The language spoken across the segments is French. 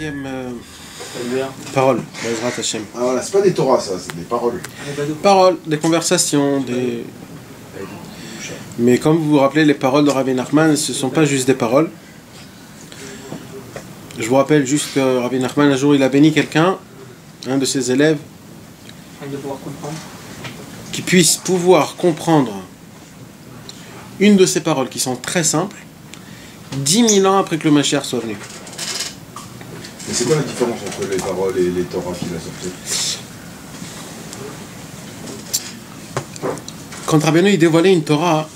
deuxième parole, Bezrat Hashem. Ah voilà, c'est pas des Torahs ça, c'est des paroles. Paroles, des conversations, des... Mais comme vous vous rappelez, les paroles de Rabbi Nachman, ce ne sont pas juste des paroles. Je vous rappelle juste que Rabbi Nachman, un jour, il a béni quelqu'un, un de ses élèves, qui puisse pouvoir comprendre une de ces paroles qui sont très simples, 10 000 ans après que le Mashiach soit venu. Mais c'est quoi la différence entre les paroles et les Torahs philosophiques? Quand Rabbeinu il dévoilait une Torah,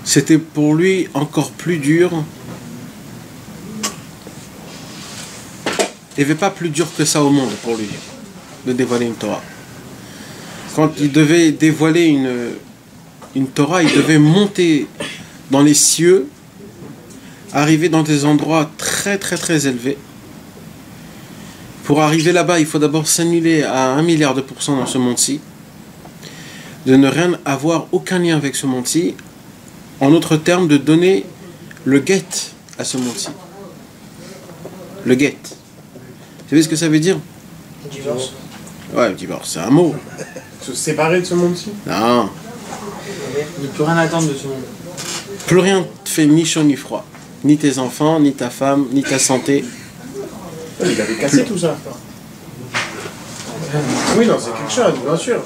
c'était pour lui encore plus dur. Il n'y avait pas plus dur que ça au monde pour lui, de dévoiler une Torah. Quand il devait dévoiler une Torah, il devait monter dans les cieux, arriver dans des endroits très très très élevés. Pour arriver là-bas, il faut d'abord s'annuler à 1 milliard de pourcents dans ce monde-ci, de ne rien avoir aucun lien avec ce monde-ci, en d'autres termes, de donner le guet à ce monde-ci. Le guet. Vous savez ce que ça veut dire? Divorce. Ouais, le divorce, c'est un mot. Se séparer de ce monde-ci. Non. Ne plus rien attendre de ce monde. Plus rien ne te fait ni chaud ni froid. Ni tes enfants, ni ta femme, ni ta santé. Il avait cassé tout ça. Oui, non, c'est quelque chose, bien sûr.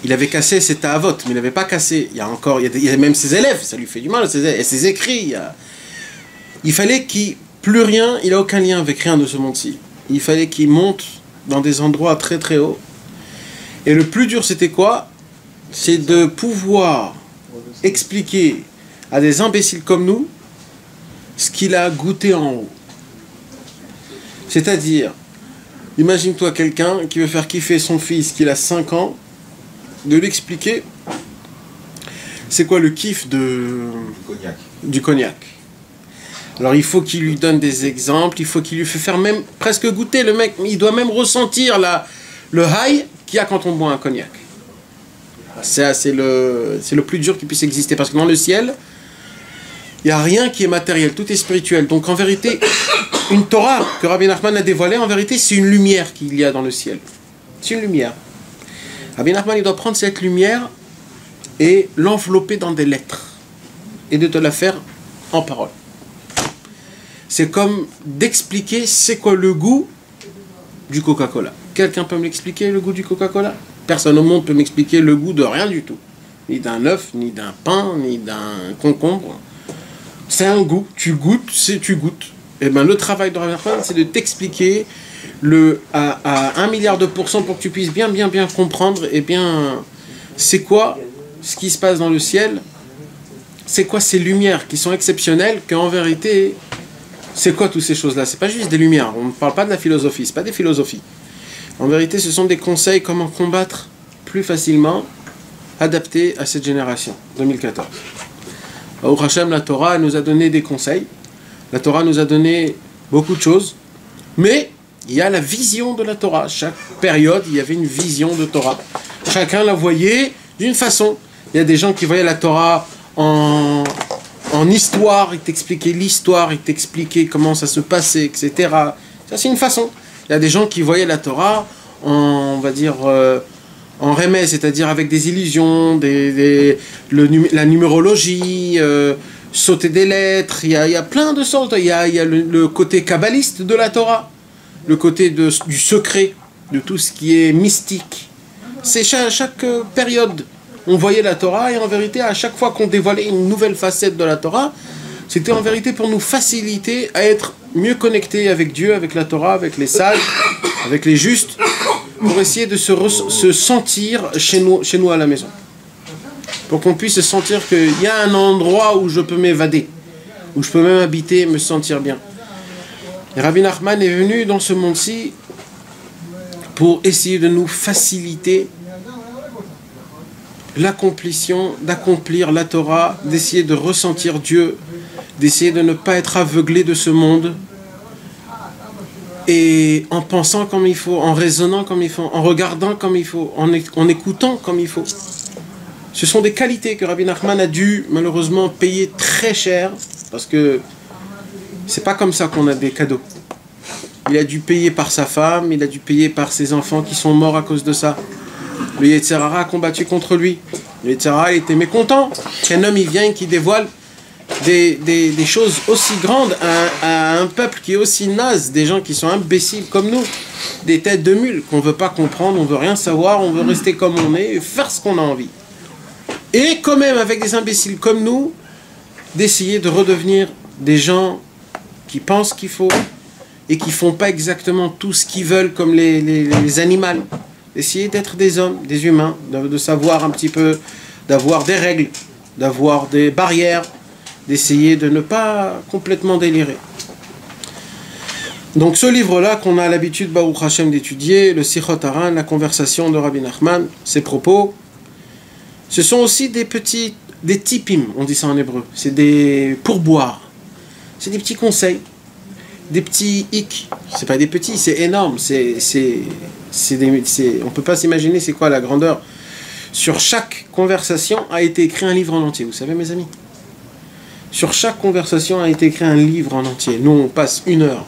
Il avait cassé ses ta'avot, mais il n'avait pas cassé. Il y a même ses élèves, ça lui fait du mal, et ses écrits. Il fallait qu'il... Plus rien, il n'a aucun lien avec rien de ce monde-ci. Il fallait qu'il monte dans des endroits très très hauts. Et le plus dur, c'était quoi? C'est de pouvoir expliquer à des imbéciles comme nous ce qu'il a goûté en haut. C'est-à-dire, imagine-toi quelqu'un qui veut faire kiffer son fils qui a 5 ans, de lui expliquer c'est quoi le kiff du cognac. Alors il faut qu'il lui donne des exemples, il faut qu'il lui fait faire même presque goûter le mec, il doit même ressentir le high qu'il y a quand on boit un cognac. C'est le plus dur qui puisse exister, parce que dans le ciel, il n'y a rien qui est matériel, tout est spirituel. Donc en vérité, une Torah que Rabbi Nachman a dévoilée, en vérité, c'est une lumière qu'il y a dans le ciel. C'est une lumière. Rabbi Nachman, il doit prendre cette lumière et l'envelopper dans des lettres et de te la faire en parole. C'est comme d'expliquer c'est quoi le goût du Coca-Cola. Quelqu'un peut m'expliquer le goût du Coca-Cola? Personne au monde peut m'expliquer le goût de rien du tout. Ni d'un œuf, ni d'un pain, ni d'un concombre. C'est un goût. Tu goûtes, tu goûtes. Et bien le travail de Rabbi Nachman, c'est de t'expliquer à 1 milliard de pourcents pour que tu puisses bien comprendre et bien c'est quoi ce qui se passe dans le ciel, c'est quoi ces lumières qui sont exceptionnelles, qu'en vérité, c'est quoi toutes ces choses-là? C'est pas juste des lumières, on ne parle pas de la philosophie, c'est pas des philosophies. En vérité, ce sont des conseils comment combattre plus facilement, adaptés à cette génération, 2014. Au Hachem, la Torah nous a donné des conseils, la Torah nous a donné beaucoup de choses, mais il y a la vision de la Torah. Chaque période, il y avait une vision de Torah. Chacun la voyait d'une façon. Il y a des gens qui voyaient la Torah en histoire, ils t'expliquaient l'histoire, ils t'expliquaient comment ça se passait, etc. Ça, c'est une façon. Il y a des gens qui voyaient la Torah en, on va dire, en remède, c'est-à-dire avec des illusions, la numérologie, sauter des lettres. Il y a plein de sortes. Il y a le côté kabbaliste de la Torah, le côté du secret, de tout ce qui est mystique. C'est chaque période. On voyait la Torah et en vérité, à chaque fois qu'on dévoilait une nouvelle facette de la Torah, c'était en vérité pour nous faciliter à être mieux connectés avec Dieu, avec la Torah, avec les sages, avec les justes, pour essayer de se sentir chez nous à la maison. Pour qu'on puisse se sentir qu'il y a un endroit où je peux m'évader, où je peux même habiter et me sentir bien. Et Rabbi Nachman est venu dans ce monde-ci pour essayer de nous faciliter d'accomplir la Torah, d'essayer de ressentir Dieu, d'essayer de ne pas être aveuglé de ce monde, et en pensant comme il faut, en raisonnant comme il faut, en regardant comme il faut, en écoutant comme il faut. Ce sont des qualités que Rabbi Nachman a dû malheureusement payer très cher, parce que c'est pas comme ça qu'on a des cadeaux. Il a dû payer par sa femme, il a dû payer par ses enfants qui sont morts à cause de ça. Le Yetzer Hara a combattu contre lui. Le Yetzer Hara était mécontent qu'un homme il vienne qui dévoile des choses aussi grandes à un peuple qui est aussi naze, des gens qui sont imbéciles comme nous, des têtes de mules qu'on ne veut pas comprendre, on ne veut rien savoir, on veut rester comme on est et faire ce qu'on a envie. Et quand même avec des imbéciles comme nous, d'essayer de redevenir des gens qui pensent qu'il faut et qui font pas exactement tout ce qu'ils veulent comme les animaux. Essayer d'être des hommes, des humains, de savoir un petit peu, d'avoir des règles, d'avoir des barrières, d'essayer de ne pas complètement délirer. Donc ce livre-là qu'on a l'habitude, Baruch Hashem, d'étudier, le Sichot Haran, la conversation de Rabbi Nachman, ses propos, ce sont aussi des tipim, on dit ça en hébreu, c'est des pourboires, c'est des petits conseils, des petits hic, c'est pas des petits, c'est énorme, on peut pas s'imaginer c'est quoi la grandeur. Sur chaque conversation a été écrit un livre en entier, vous savez mes amis. Sur chaque conversation a été écrit un livre en entier. Nous on passe 1 heure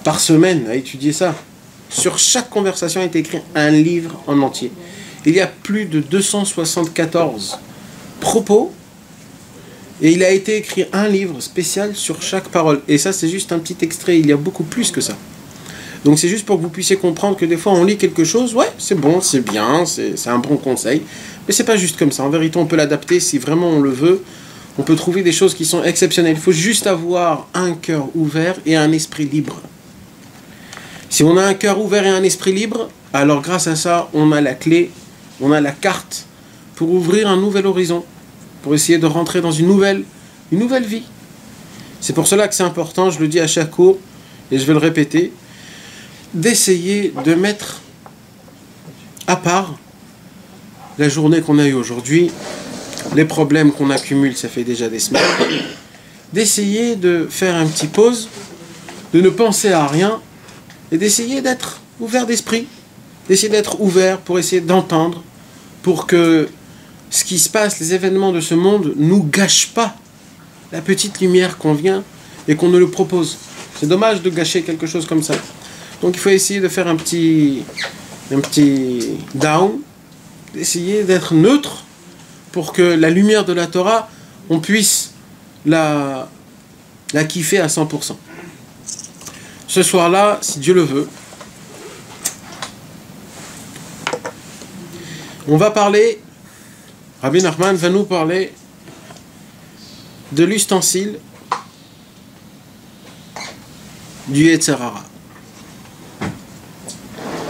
par semaine à étudier ça. Sur chaque conversation a été écrit un livre en entier. Il y a plus de 274 propos et il a été écrit un livre spécial sur chaque parole. Et ça c'est juste un petit extrait, il y a beaucoup plus que ça. Donc c'est juste pour que vous puissiez comprendre que des fois on lit quelque chose, ouais c'est bon, c'est bien, c'est un bon conseil, mais c'est pas juste comme ça. En vérité on peut l'adapter si vraiment on le veut, on peut trouver des choses qui sont exceptionnelles. Il faut juste avoir un cœur ouvert et un esprit libre. Si on a un cœur ouvert et un esprit libre, alors grâce à ça on a la clé, on a la carte pour ouvrir un nouvel horizon, pour essayer de rentrer dans une nouvelle vie. C'est pour cela que c'est important, je le dis à chaque cours, et je vais le répéter, d'essayer de mettre à part la journée qu'on a eue aujourd'hui, les problèmes qu'on accumule, ça fait déjà des semaines, d'essayer de faire un petit pause, de ne penser à rien, et d'essayer d'être ouvert d'esprit, d'essayer d'être ouvert pour essayer d'entendre, pour que ce qui se passe, les événements de ce monde, nous gâchent pas la petite lumière qu'on vient et qu'on ne le propose. C'est dommage de gâcher quelque chose comme ça. Donc il faut essayer de faire un petit down, d'essayer d'être neutre pour que la lumière de la Torah, on puisse la kiffer à 100%. Ce soir-là, si Dieu le veut, on va parler, Rabbi Nachman va nous parler de l'ustensile du Yetzer Hara.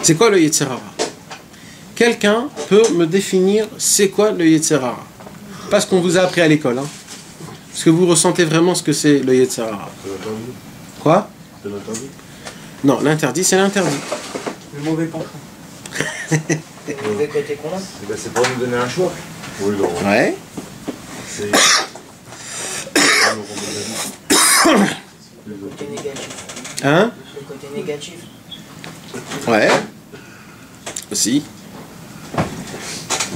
C'est quoi le Yetzer Hara? Quelqu'un peut me définir c'est quoi le Yetzer Hara? Pas ce qu'on vous a appris à l'école. Hein. Est-ce que vous ressentez vraiment ce que c'est le Yetzer Hara? Quoi? C'est l'interdit? Non, l'interdit, c'est l'interdit. Le mauvais penchant. Le mauvais côté qu'on a. C'est pour nous donner un choix. Oui, non. Ouais. C'est... Le côté négatif. Hein? Le côté négatif. Ouais. Aussi.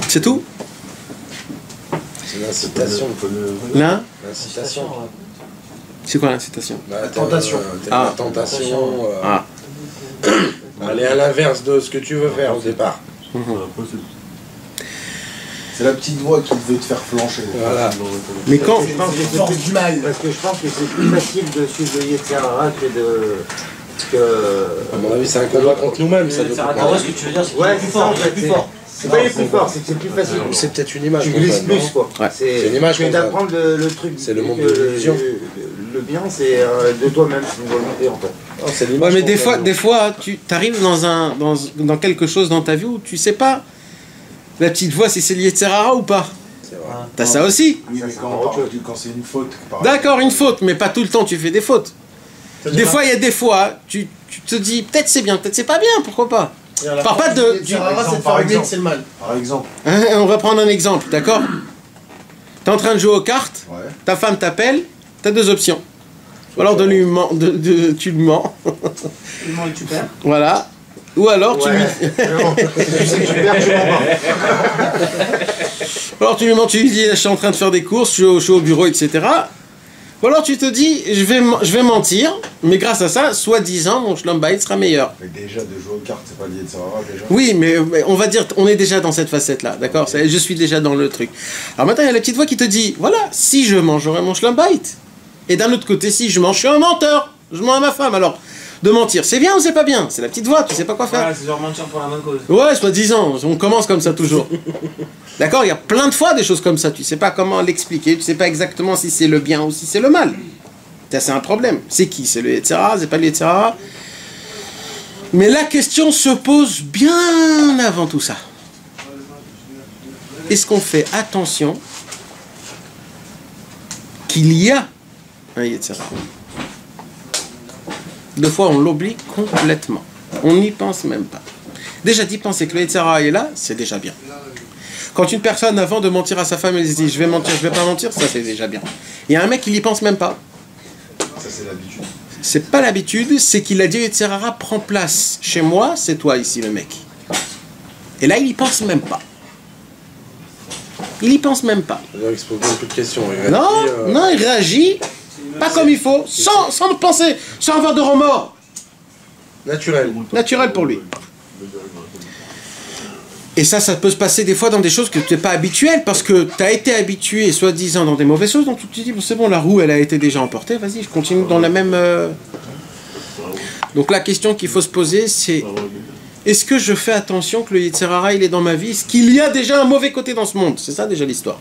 C'est tout? C'est l'incitation. Là? L'incitation. C'est quoi l'incitation? Bah, Tentation. La tentation. Ah. Aller à l'inverse de ce que tu veux faire au départ. C'est la petite voix qui veut te faire flancher. Voilà. Mais quand... Je pense que c'est Force du mal. parce que je pense que c'est plus facile de suivre le Yetzer Hara que À mon avis, c'est un combat contre nous-mêmes. Ça doit En vrai, ce que tu veux dire, c'est que c'est plus fort, en fait. Plus fort. C'est pas les plus forts, c'est que c'est plus facile. C'est peut-être une image. Tu qu'on glisses donne, plus, non quoi. Ouais. C'est une image que qu'on d'apprendre le truc. C'est le monde que de l'illusion. Le bien, c'est de toi-même, c'est une volonté, en fait. Non, c'est Ouais, l'image mais qu'on donne. des fois, tu arrives dans quelque chose dans ta vie où tu sais pas la petite voix si c'est le Yetzer Hara ou pas. C'est vrai. T'as ça aussi. Oui, mais quand c'est une faute. par D'accord, exemple, une faute, mais pas tout le temps tu fais des fautes. Des fois, il y a des fois, tu te dis peut-être c'est bien, peut-être c'est pas bien, pourquoi pas. Par pas de... Yetzer Hara, c'est de par faire oublier exemple. que c'est le mal. Par exemple. Hein, on va prendre un exemple, d'accord? T'es en train de jouer aux cartes, Ouais. ta femme t'appelle, t'as 2 options. Ou alors tu lui mens, Tu mens et tu perds. voilà. Ou alors tu lui... Tu sais que tu perds, tu m'en vas. alors tu lui mens, tu lui dis, je suis en train de faire des courses, je suis au bureau, etc. Ou alors tu te dis, je vais mentir, mais grâce à ça, soi-disant, mon shlom bayit sera meilleur. Mais déjà, de jouer aux cartes, c'est pas lié de Sarah, déjà. Oui, mais on va dire, on est déjà dans cette facette-là, d'accord? Je suis déjà dans le truc. Alors maintenant, il y a la petite voix qui te dit, voilà, si je mange, j'aurai mon shlom bayit. Et d'un autre côté, si je mange, je suis un menteur. Je mens à ma femme. Alors, de mentir, c'est bien ou c'est pas bien? C'est la petite voix, tu sais pas quoi faire. Voilà, c'est genre mentir pour la bonne cause. Ouais, soi-disant, on commence comme ça toujours. D'accord? Il y a plein de fois des choses comme ça, tu sais pas comment l'expliquer, tu sais pas exactement si c'est le bien ou si c'est le mal. Ça, c'est un problème. C'est qui? C'est le Yetzirah? C'est pas le Yetzirah? Mais la question se pose bien avant tout ça. Est-ce qu'on fait attention qu'il y a un Yetzirah? Deux fois, on l'oublie complètement. On n'y pense même pas. Déjà, d'y penser que le Yetzirah est là, c'est déjà bien. Quand une personne, avant de mentir à sa femme, elle se dit « je vais mentir, je vais pas mentir », ça c'est déjà bien. Il y a un mec qui n'y pense même pas. Ça, c'est l'habitude. C'est pas l'habitude, c'est qu'il a dit « Yetzirah prend place chez moi, c'est toi ici le mec ». Et là, il n'y pense même pas. Il n'y pense même pas. Il se pose beaucoup de questions. Non, il réagit pas comme il faut, sans penser, sans avoir de remords. Naturel pour lui. Et ça peut se passer des fois dans des choses que tu n'es pas habituel, parce que tu as été habitué, soi-disant, dans des mauvaises choses, donc tu te dis, bon, c'est bon, la roue, elle a été déjà emportée, vas-y, je continue dans la même... Donc la question qu'il faut se poser, c'est, est-ce que je fais attention que le Yetzirah, il est dans ma vie? Est-ce qu'il y a déjà un mauvais côté dans ce monde? C'est ça déjà l'histoire.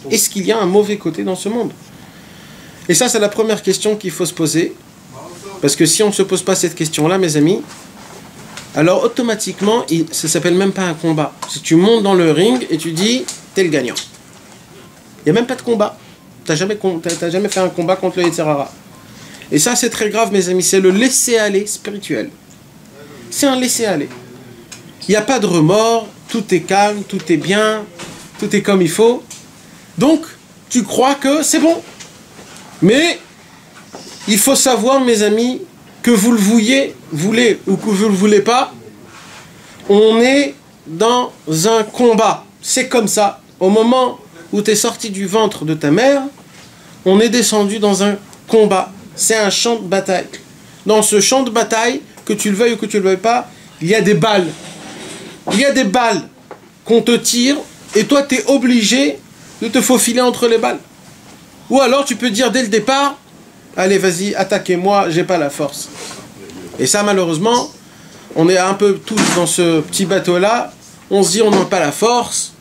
Est-ce qu'il y a un mauvais côté dans ce monde? Et ça, c'est la première question qu'il faut se poser, parce que si on ne se pose pas cette question-là, mes amis, alors automatiquement, ça s'appelle même pas un combat. Si tu montes dans le ring et tu dis, t'es le gagnant. Il n'y a même pas de combat. T'as jamais fait un combat contre le Yetzirah. Et ça, c'est très grave, mes amis. C'est le laisser-aller spirituel. C'est un laisser-aller. Il n'y a pas de remords, tout est calme, tout est bien, tout est comme il faut. Donc, tu crois que c'est bon. Mais, il faut savoir, mes amis, que vous le voulez ou que vous ne le voulez pas, on est dans un combat. C'est comme ça. Au moment où tu es sorti du ventre de ta mère, on est descendu dans un combat. C'est un champ de bataille. Dans ce champ de bataille, que tu le veuilles ou que tu ne le veuilles pas, il y a des balles. Il y a des balles qu'on te tire et toi tu es obligé de te faufiler entre les balles. Ou alors tu peux dire dès le départ, allez vas-y, attaquez-moi, j'ai pas la force. Et ça malheureusement, on est un peu tous dans ce petit bateau-là, on se dit on n'a pas la force,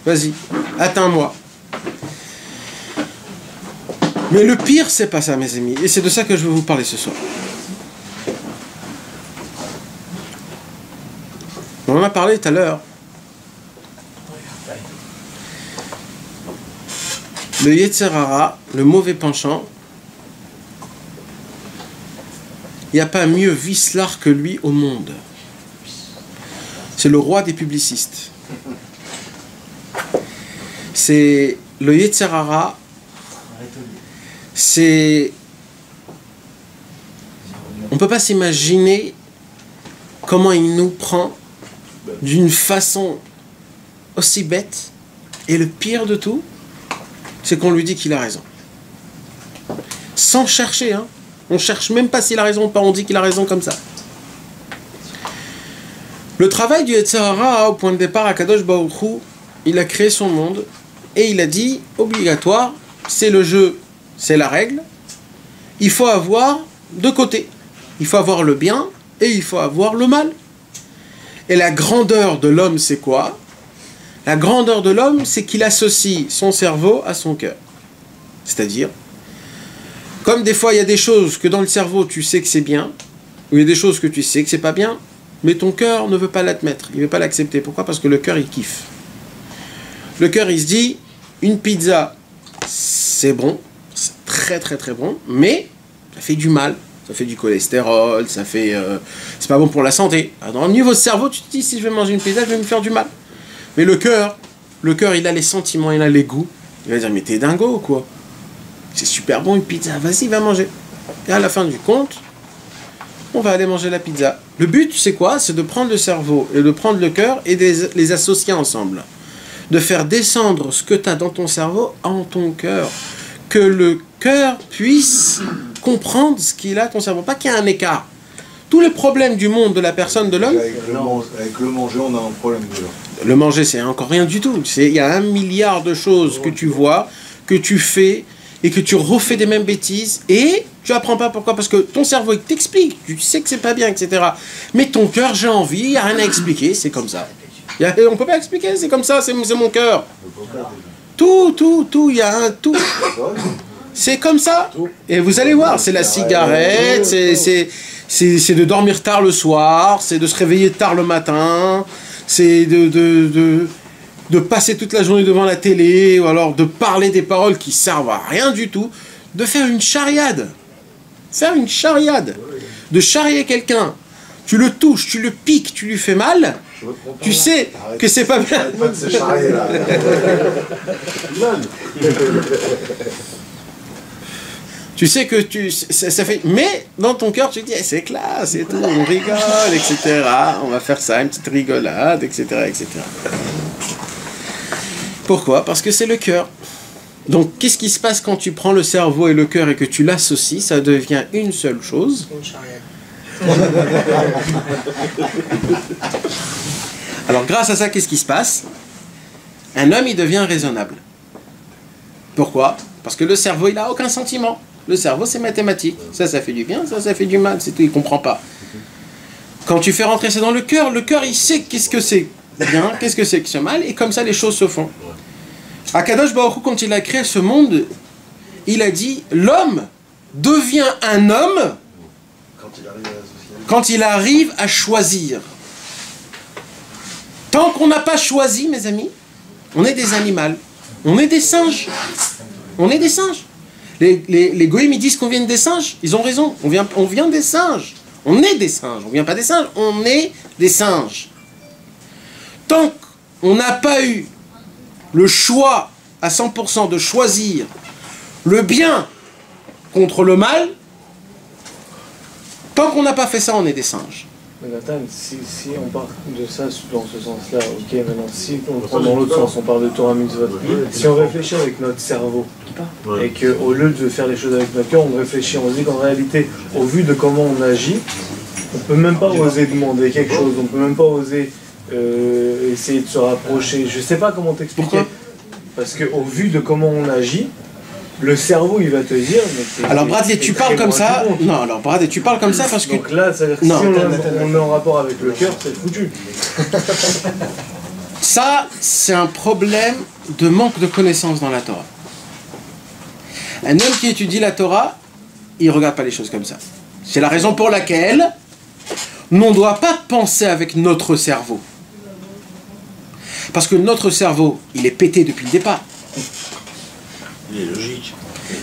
vas-y, atteins-moi. Mais le pire, c'est pas ça, mes amis. Et c'est de ça que je veux vous parler ce soir. On en a parlé tout à l'heure. Le Yetzirah, le mauvais penchant, il n'y a pas mieux vicelard que lui au monde. C'est le roi des publicistes. C'est le Yetzirah. C'est... On ne peut pas s'imaginer comment il nous prend d'une façon aussi bête. Et le pire de tout, c'est qu'on lui dit qu'il a raison. Sans chercher, hein. On ne cherche même pas s'il a raison ou pas, on dit qu'il a raison comme ça. Le travail du Yetzirah, au point de départ, Akadosh Baruch Hu, il a créé son monde et il a dit, obligatoire, c'est le jeu, c'est la règle, il faut avoir deux côtés. Il faut avoir le bien et il faut avoir le mal. Et la grandeur de l'homme, c'est quoi? La grandeur de l'homme, c'est qu'il associe son cerveau à son cœur. C'est-à-dire, comme des fois il y a des choses que dans le cerveau tu sais que c'est bien, ou il y a des choses que tu sais que c'est pas bien, mais ton cœur ne veut pas l'admettre, il ne veut pas l'accepter. Pourquoi? Parce que le cœur il kiffe. Le cœur il se dit, une pizza c'est bon, c'est très très très bon, mais ça fait du mal, ça fait du cholestérol, ça fait, c'est pas bon pour la santé. Alors, dans le niveau cerveau, tu te dis, si je vais manger une pizza, je vais me faire du mal. Mais le cœur il a les sentiments, il a les goûts. Il va dire, mais t'es dingo ou quoi? C'est super bon une pizza, vas-y, va manger. Et à la fin du compte, on va aller manger la pizza. Le but, c'est quoi? C'est de prendre le cerveau et de prendre le cœur et de les associer ensemble. de faire descendre ce que tu as dans ton cerveau en ton cœur. Que le cœur puisse comprendre ce qu'il a dans ton cerveau. Pas qu'il y ait un écart. Tous les problèmes du monde, de la personne, de l'homme... Avec le manger, on a un problème déjà. Le manger, c'est encore rien du tout. Il y a 1 milliard de choses que tu vois, que tu fais, et que tu refais des mêmes bêtises, et tu apprends pas. Pourquoi? Parce que ton cerveau, il t'explique, tu sais que c'est pas bien, etc. Mais ton cœur, j'ai envie, il n'y a rien à expliquer, c'est comme ça. On peut pas expliquer, c'est comme ça, c'est mon cœur. Tout, il y a un tout. C'est comme ça. Et vous allez voir, c'est la cigarette, c'est de dormir tard le soir, c'est de se réveiller tard le matin, c'est de passer toute la journée devant la télé, ou alors de parler des paroles qui servent à rien du tout, de faire une chariade. Faire une chariade. De charrier quelqu'un. Tu le touches, tu le piques, tu lui fais mal, tu sais que c'est pas bien. Arrête pas de se charrier là. Tu sais que ça fait... Mais dans ton cœur, tu te dis, c'est classe et tout, on rigole, etc. On va faire ça, une petite rigolade, etc., etc. Pourquoi? Parce que c'est le cœur. Donc, qu'est-ce qui se passe quand tu prends le cerveau et le cœur et que tu l'associes? Ça devient une seule chose. Alors, grâce à ça, qu'est-ce qui se passe? Un homme, il devient raisonnable. Pourquoi? Parce que le cerveau, il n'a aucun sentiment. Le cerveau, c'est mathématique. Ça fait du bien, ça fait du mal. C'est tout, il ne comprend pas. Quand tu fais rentrer ça dans le cœur, il sait qu'est-ce que c'est bien, qu'est-ce que c'est que ce mal, et comme ça, les choses se font. Akadosh Baruch Hu, quand il a créé ce monde, il a dit, l'homme devient un homme quand il arrive à choisir. Tant qu'on n'a pas choisi, mes amis, on est des animaux. On est des singes. On est des singes. Les goïms, ils disent qu'on vient des singes. Ils ont raison. On vient des singes. On est des singes. On ne vient pas des singes. On est des singes. Tant qu'on n'a pas eu le choix à 100% de choisir le bien contre le mal, tant qu'on n'a pas fait ça, on est des singes. Mais Nathan, si on part de ça dans ce sens-là, ok, maintenant, si on prend dans l'autre sens, on parle de Torah Mitzvot, si on réfléchit avec notre cerveau, et qu'au lieu de faire les choses avec notre cœur, on réfléchit, on se dit qu'en réalité, au vu de comment on agit, on peut même pas oser demander quelque chose, on peut même pas oser essayer de se rapprocher. Je sais pas comment t'expliquer. Pourquoi? Parce qu'au vu de comment on agit, le cerveau, il va te dire... Mais alors Bradley, tu parles comme ça... Non, alors Bradley, tu parles comme ça parce que... Donc là, ça veut dire que non. si on est en rapport avec le cœur, c'est foutu. Ça, c'est un problème de manque de connaissance dans la Torah. Un homme qui étudie la Torah, il ne regarde pas les choses comme ça. C'est la raison pour laquelle on ne doit pas penser avec notre cerveau. Parce que notre cerveau, il est pété depuis le départ. Il est logique.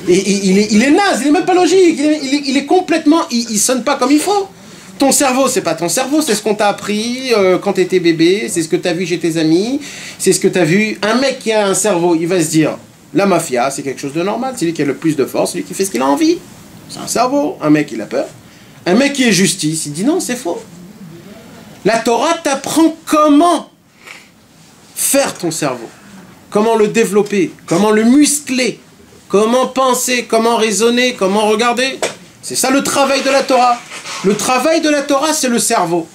Et il est naze, il est même pas logique, il est complètement, il sonne pas comme il faut. Ton cerveau, c'est pas ton cerveau, c'est ce qu'on t'a appris quand t'étais bébé, c'est ce que t'as vu chez tes amis, c'est ce que t'as vu. Un mec qui a un cerveau, il va se dire, la mafia, c'est quelque chose de normal, c'est lui qui a le plus de force, c'est lui qui fait ce qu'il a envie. C'est un cerveau, un mec, il a peur. Un mec qui est justice, il dit non, c'est faux. La Torah t'apprend comment faire ton cerveau, comment le développer, comment le muscler, comment penser, comment raisonner, comment regarder. C'est ça le travail de la Torah. Le travail de la Torah, c'est le cerveau.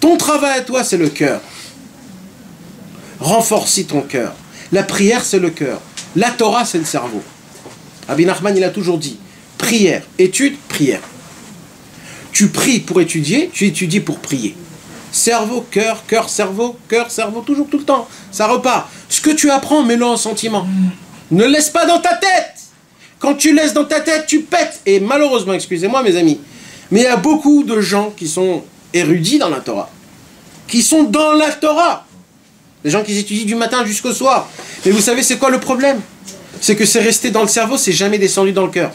Ton travail à toi, c'est le cœur. Renforcis ton cœur. La prière, c'est le cœur. La Torah, c'est le cerveau. Rabbi Nachman, il a toujours dit, prière, étude, prière. Tu pries pour étudier, tu étudies pour prier. Cerveau, cœur, cœur, cerveau, toujours, tout le temps. Ça repart. Ce que tu apprends, mets-le en sentiment. Ne laisse pas dans ta tête. Quand tu laisses dans ta tête, tu pètes. Et malheureusement, excusez-moi mes amis, mais il y a beaucoup de gens qui sont érudits dans la Torah, qui sont dans la Torah. Des gens qui étudient du matin jusqu'au soir. Mais vous savez c'est quoi le problème? C'est que c'est resté dans le cerveau, c'est jamais descendu dans le cœur.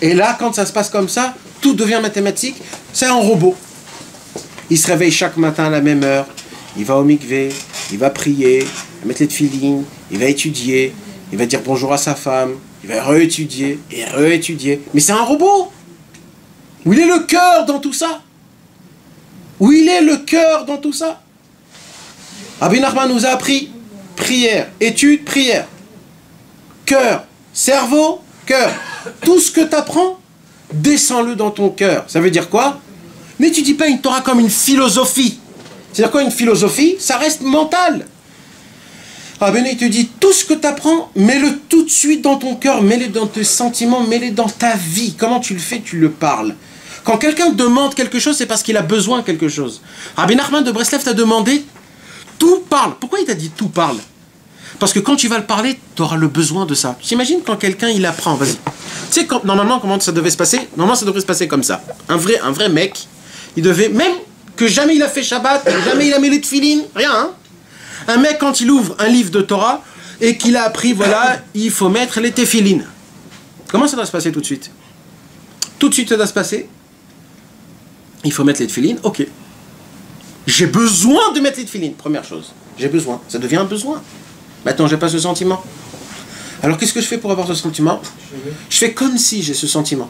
Et là, quand ça se passe comme ça, tout devient mathématique, c'est un robot. Il se réveille chaque matin à la même heure, il va au mikvé, il va prier, il va mettre les tefilines, il va étudier, il va dire bonjour à sa femme, il va réétudier et réétudier. Mais c'est un robot. Où il est le cœur dans tout ça? Où il est le cœur dans tout ça? Rabbi Nachman nous a appris prière. Étude, prière. Cœur, cerveau, cœur. Tout ce que tu apprends, descends-le dans ton cœur. Ça veut dire quoi? N'étudie pas une Torah comme une philosophie. C'est-à-dire quoi une philosophie? Ça reste mental. Rabbeinu te dit, tout ce que tu apprends, mets-le tout de suite dans ton cœur, mets-le dans tes sentiments, mets-le dans ta vie. Comment tu le fais? Tu le parles. Quand quelqu'un demande quelque chose, c'est parce qu'il a besoin de quelque chose. Rabbi Nachman de Breslev t'a demandé, tout parle. Pourquoi il t'a dit tout parle? Parce que quand tu vas le parler, tu auras le besoin de ça. J'imagine quand quelqu'un, il apprend, vas-y. Tu sais, normalement, comment ça devait se passer? Normalement, ça devrait se passer comme ça. Un vrai mec, il devait, même que jamais il a fait Shabbat, jamais il a mis les tefilines, rien, hein. Un mec, quand il ouvre un livre de Torah et qu'il a appris, voilà, il faut mettre les tefilines. Comment ça doit se passer tout de suite? Tout de suite, ça doit se passer. Il faut mettre les tefilines, ok. J'ai besoin de mettre les tefilines, première chose. J'ai besoin, ça devient un besoin. Maintenant, j'ai pas ce sentiment. Alors, qu'est-ce que je fais pour avoir ce sentiment? Je fais comme si j'ai ce sentiment.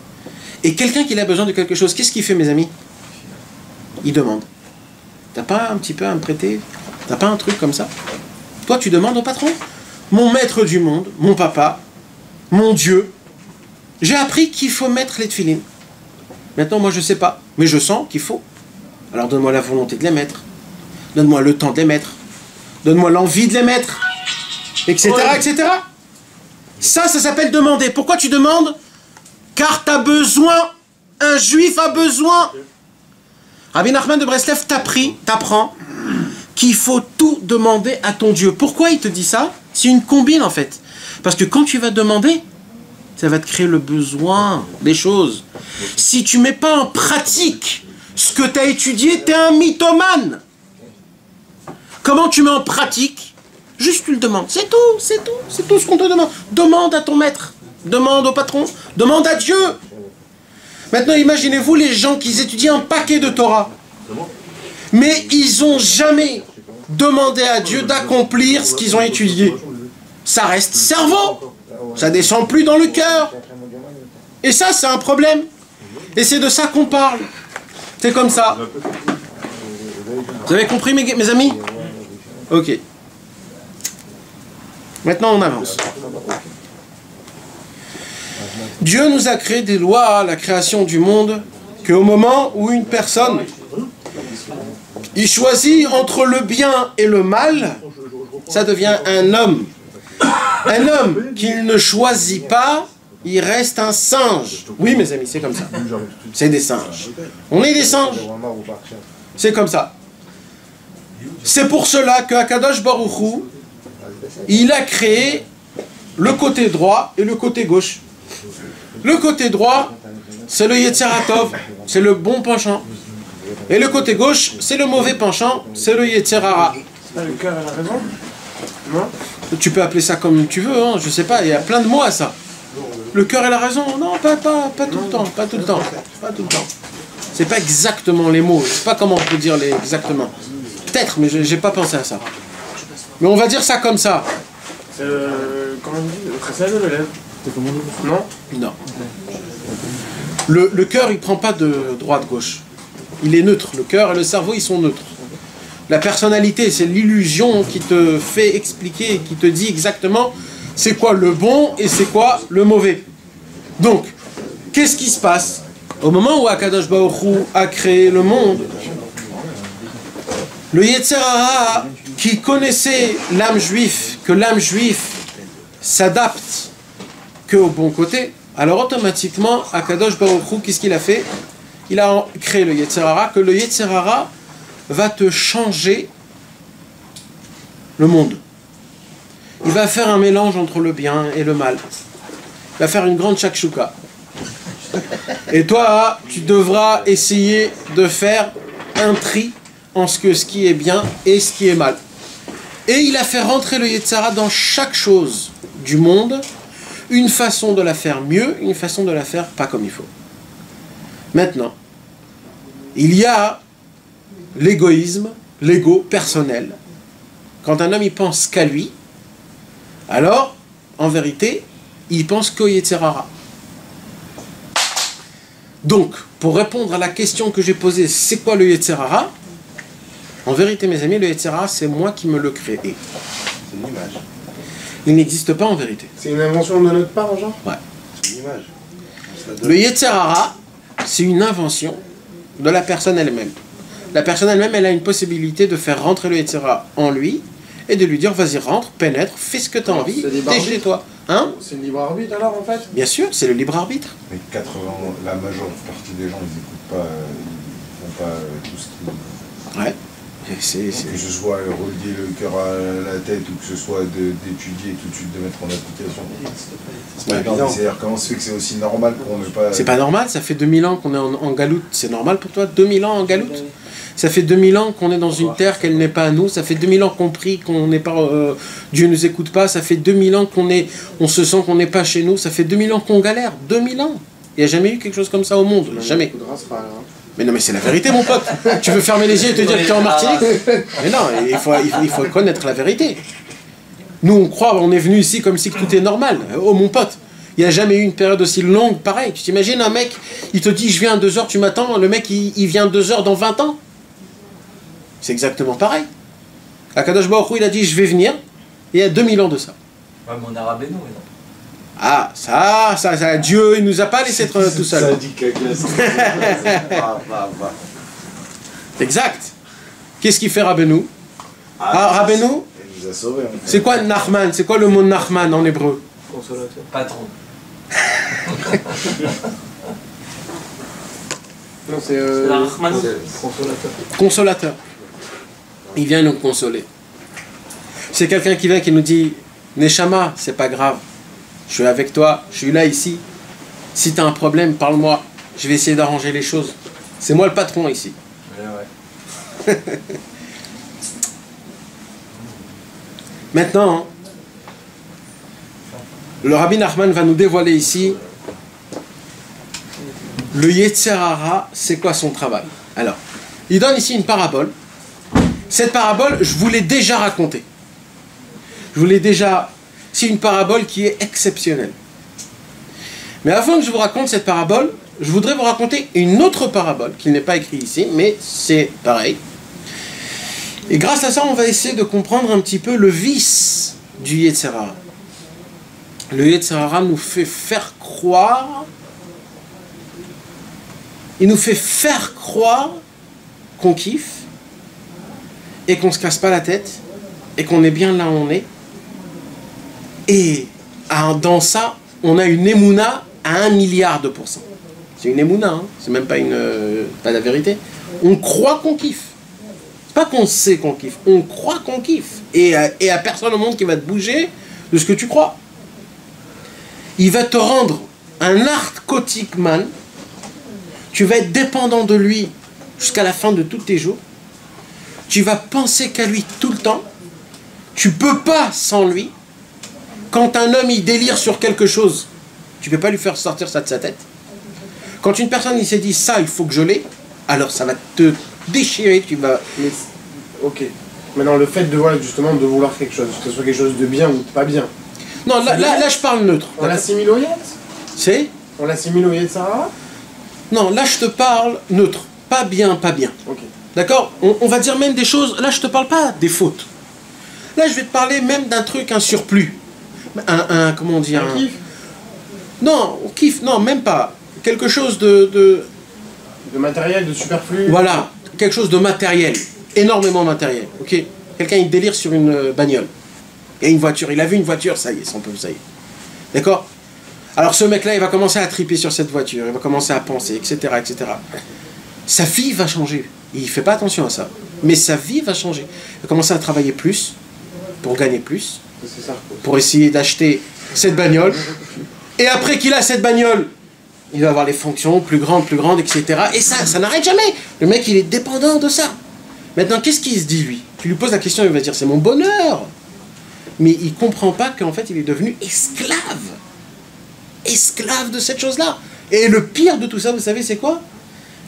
Et quelqu'un qui a besoin de quelque chose, qu'est-ce qu'il fait, mes amis? Il demande. T'as pas un petit peu à me prêter? T'as pas un truc comme ça? Toi, tu demandes au patron. Mon maître du monde, mon papa, mon Dieu, j'ai appris qu'il faut mettre les tefilines. Maintenant, moi, je sais pas, mais je sens qu'il faut. Alors, donne-moi la volonté de les mettre. Donne-moi le temps de les mettre. Donne-moi l'envie de les mettre. Etc., etc. Ça s'appelle demander. Pourquoi tu demandes? Car tu as besoin. Un juif a besoin. Rabbi Nachman de Breslev t'apprend qu'il faut tout demander à ton Dieu. Pourquoi il te dit ça? C'est une combine en fait. Parce que quand tu vas demander, ça va te créer le besoin des choses. Si tu ne mets pas en pratique ce que tu as étudié, tu es un mythomane. Comment tu mets en pratique? Juste tu le demandes. C'est tout, c'est tout. C'est tout ce qu'on te demande. Demande à ton maître. Demande au patron. Demande à Dieu. Maintenant, imaginez-vous les gens qui étudient un paquet de Torah. Mais ils n'ont jamais demandé à Dieu d'accomplir ce qu'ils ont étudié. Ça reste cerveau. Ça descend plus dans le cœur. Et ça, c'est un problème. Et c'est de ça qu'on parle. C'est comme ça. Vous avez compris, mes amis? Ok. Maintenant, on avance. Dieu nous a créé des lois à la création du monde qu'au moment où une personne il choisit entre le bien et le mal, ça devient un homme. Un homme qu'il ne choisit pas, il reste un singe. Oui, mes amis, c'est comme ça. C'est des singes. On est des singes. C'est comme ça. C'est pour cela que Akadosh Baruch Hu, il a créé le côté droit et le côté gauche. Le côté droit, c'est le Yetzer HaTov, c'est le bon penchant. Et le côté gauche, c'est le mauvais penchant, c'est le Yetzer Hara. Le cœur a la raison? Non? Tu peux appeler ça comme tu veux, hein, je sais pas, il y a plein de mots à ça. Le cœur a la raison? Non, pas tout le temps, pas tout le temps, pas tout le temps. C'est pas exactement les mots, je sais pas comment on peut dire exactement. Peut-être, mais j'ai pas pensé à ça. Mais on va dire ça comme ça. Comment on dit? Le tressage de l'élève? Non? Non. Le cœur, il prend pas de droite-gauche. Il est neutre. Le cœur et le cerveau, ils sont neutres. La personnalité, c'est l'illusion qui te fait expliquer, qui te dit exactement c'est quoi le bon et c'est quoi le mauvais. Donc, qu'est-ce qui se passe? Au moment où Akadosh Baruch Hu a créé le monde, le Yetzer Hara, qui connaissait l'âme juive, que l'âme juive s'adapte qu'au bon côté, alors automatiquement, Akadosh Baruch Hu, qu'est-ce qu'il a fait? Il a créé le Yetzer Hara, que le Yetzer Hara va te changer le monde. Il va faire un mélange entre le bien et le mal. Il va faire une grande shakshuka. Et toi, tu devras essayer de faire un tri en ce qui est bien et ce qui est mal. Et il a fait rentrer le Yetzer Hara dans chaque chose du monde, une façon de la faire mieux, une façon de la faire pas comme il faut. Maintenant, il y a l'égoïsme, l'ego personnel. Quand un homme il pense qu'à lui, alors, en vérité, il pense qu'au Yetzer Hara. Donc, pour répondre à la question que j'ai posée, c'est quoi le Yetzer Hara? En vérité, mes amis, le Yetzer Hara, c'est moi qui me le crée. C'est une image. Il n'existe pas en vérité. C'est une invention de notre part, genre? Ouais. C'est une image. On se la donne. Le Yetzer Hara, c'est une invention de la personne elle-même. La personne elle-même, elle a une possibilité de faire rentrer le Yetzer Hara en lui et de lui dire vas-y, rentre, pénètre, fais ce que tu as envie, c'est libre t'es arbitre. chez toi. Hein? C'est le libre arbitre alors en fait? Bien sûr, c'est le libre arbitre. Mais 80, la majeure partie des gens, ils n'écoutent pas, ils font pas tout ce qui... Ouais. Et c'est- Que ce soit relier le cœur à la tête ou que ce soit d'étudier et tout de suite de mettre en application. C'est pas évident. C'est-à-dire comment se fait que c'est aussi normal pour ne pas... C'est pas normal, ça fait 2000 ans qu'on est en galoute. C'est normal pour toi 2000 ans en galoute? Ça fait 2000 ans qu'on est dans une terre qu'elle n'est pas à nous. Ça fait 2000 ans qu'on prie, qu'on n'est pas... Dieu ne nous écoute pas. Ça fait 2000 ans on se sent qu'on n'est pas chez nous. Ça fait 2000 ans qu'on galère. 2000 ans. Il n'y a jamais eu quelque chose comme ça au monde. Jamais. Mais non, mais c'est la vérité, mon pote. Tu veux fermer les yeux et te dire que tu es en Martinique? Mais non, il faut connaître la vérité. Nous, on croit, on est venu ici comme si tout est normal. Oh, mon pote, il n'y a jamais eu une période aussi longue, pareil. Tu t'imagines un mec, il te dit, je viens à 2 heures, tu m'attends. Le mec, il vient 2 heures dans 20 ans. C'est exactement pareil. Akadosh Baruch Hu, il a dit, je vais venir. Il y a 2000 ans de ça. Ouais, mais on a Rabbeinu, non? Ah, ça, Dieu, il nous a pas laissé être tout seul. Ça dit Exact. Qu'est-ce qu'il fait Rabbeinu? Rabbeinu, Il nous a sauvés. Hein. c'est quoi Nachman? C'est quoi le mot Nachman en hébreu? Consolateur. Patron. Non, c'est La Rahman. consolateur. Consolateur. Il vient nous consoler. C'est quelqu'un qui vient qui nous dit Neshama, c'est pas grave. Je suis avec toi, je suis là ici. Si tu as un problème, parle-moi. Je vais essayer d'arranger les choses. C'est moi le patron ici. Ouais. Maintenant, le Rabbi Nachman va nous dévoiler ici le Yetzer Hara, c'est quoi son travail. Alors, il donne ici une parabole. Cette parabole, je vous l'ai déjà racontée. C'est une parabole qui est exceptionnelle. Mais avant que je vous raconte cette parabole, je voudrais vous raconter une autre parabole qui n'est pas écrite ici, mais c'est pareil. Et grâce à ça, on va essayer de comprendre un petit peu le vice du Yetzer Hara. Le Yetzer Hara nous fait faire croire, il nous fait faire croire qu'on kiffe et qu'on se casse pas la tête et qu'on est bien là où on est. Et dans ça, on a une émouna à 1 milliard de %. C'est une émouna, hein. C'est même pas pas la vérité. On croit qu'on kiffe. C'est pas qu'on sait qu'on kiffe, on croit qu'on kiffe. Et à personne au monde qui va te bouger de ce que tu crois. Il va te rendre un narcotique man. Tu vas être dépendant de lui jusqu'à la fin de tous tes jours. Tu vas penser qu'à lui tout le temps. Tu peux pas sans lui. Quand un homme il délire sur quelque chose, tu peux pas lui faire sortir ça de sa tête. Quand une personne il s'est dit ça, il faut que je l'ai, alors ça va te déchirer, tu vas... Mais, ok. Maintenant, le fait de, voilà, justement, de vouloir quelque chose, que ce soit quelque chose de bien ou de pas bien. Non, là je parle neutre. On l'assimile au Yetz? C'est? On l'assimile au Yetzer Hara? Non, là je te parle neutre. Pas bien, pas bien. Ok. D'accord? On va dire même des choses, là je te parle pas des fautes. Là je vais te parler même d'un truc, un surplus. Comment on dit? Un kiff? Non, kiff, non, même pas. Quelque chose De matériel, de superflu? Voilà, quelque chose de matériel. Énormément matériel, ok? Quelqu'un il délire sur une bagnole. Il y a une voiture, il a vu une voiture, ça y est, ça y est. D'accord? Alors ce mec-là, il va commencer à triper sur cette voiture, il va commencer à penser, etc., etc. Sa vie va changer. Il ne fait pas attention à ça. Mais sa vie va changer. Il va commencer à travailler plus, pour gagner plus, C'est ça. pour essayer d'acheter cette bagnole. Et après qu'il a cette bagnole, il va avoir les fonctions plus grandes, etc. Et ça n'arrête jamais. Le mec, il est dépendant de ça. Maintenant, qu'est-ce qu'il se dit, lui? Tu lui poses la question, il va dire, c'est mon bonheur. Mais il ne comprend pas qu'en fait, il est devenu esclave. Esclave de cette chose-là. Et le pire de tout ça, vous savez, c'est quoi?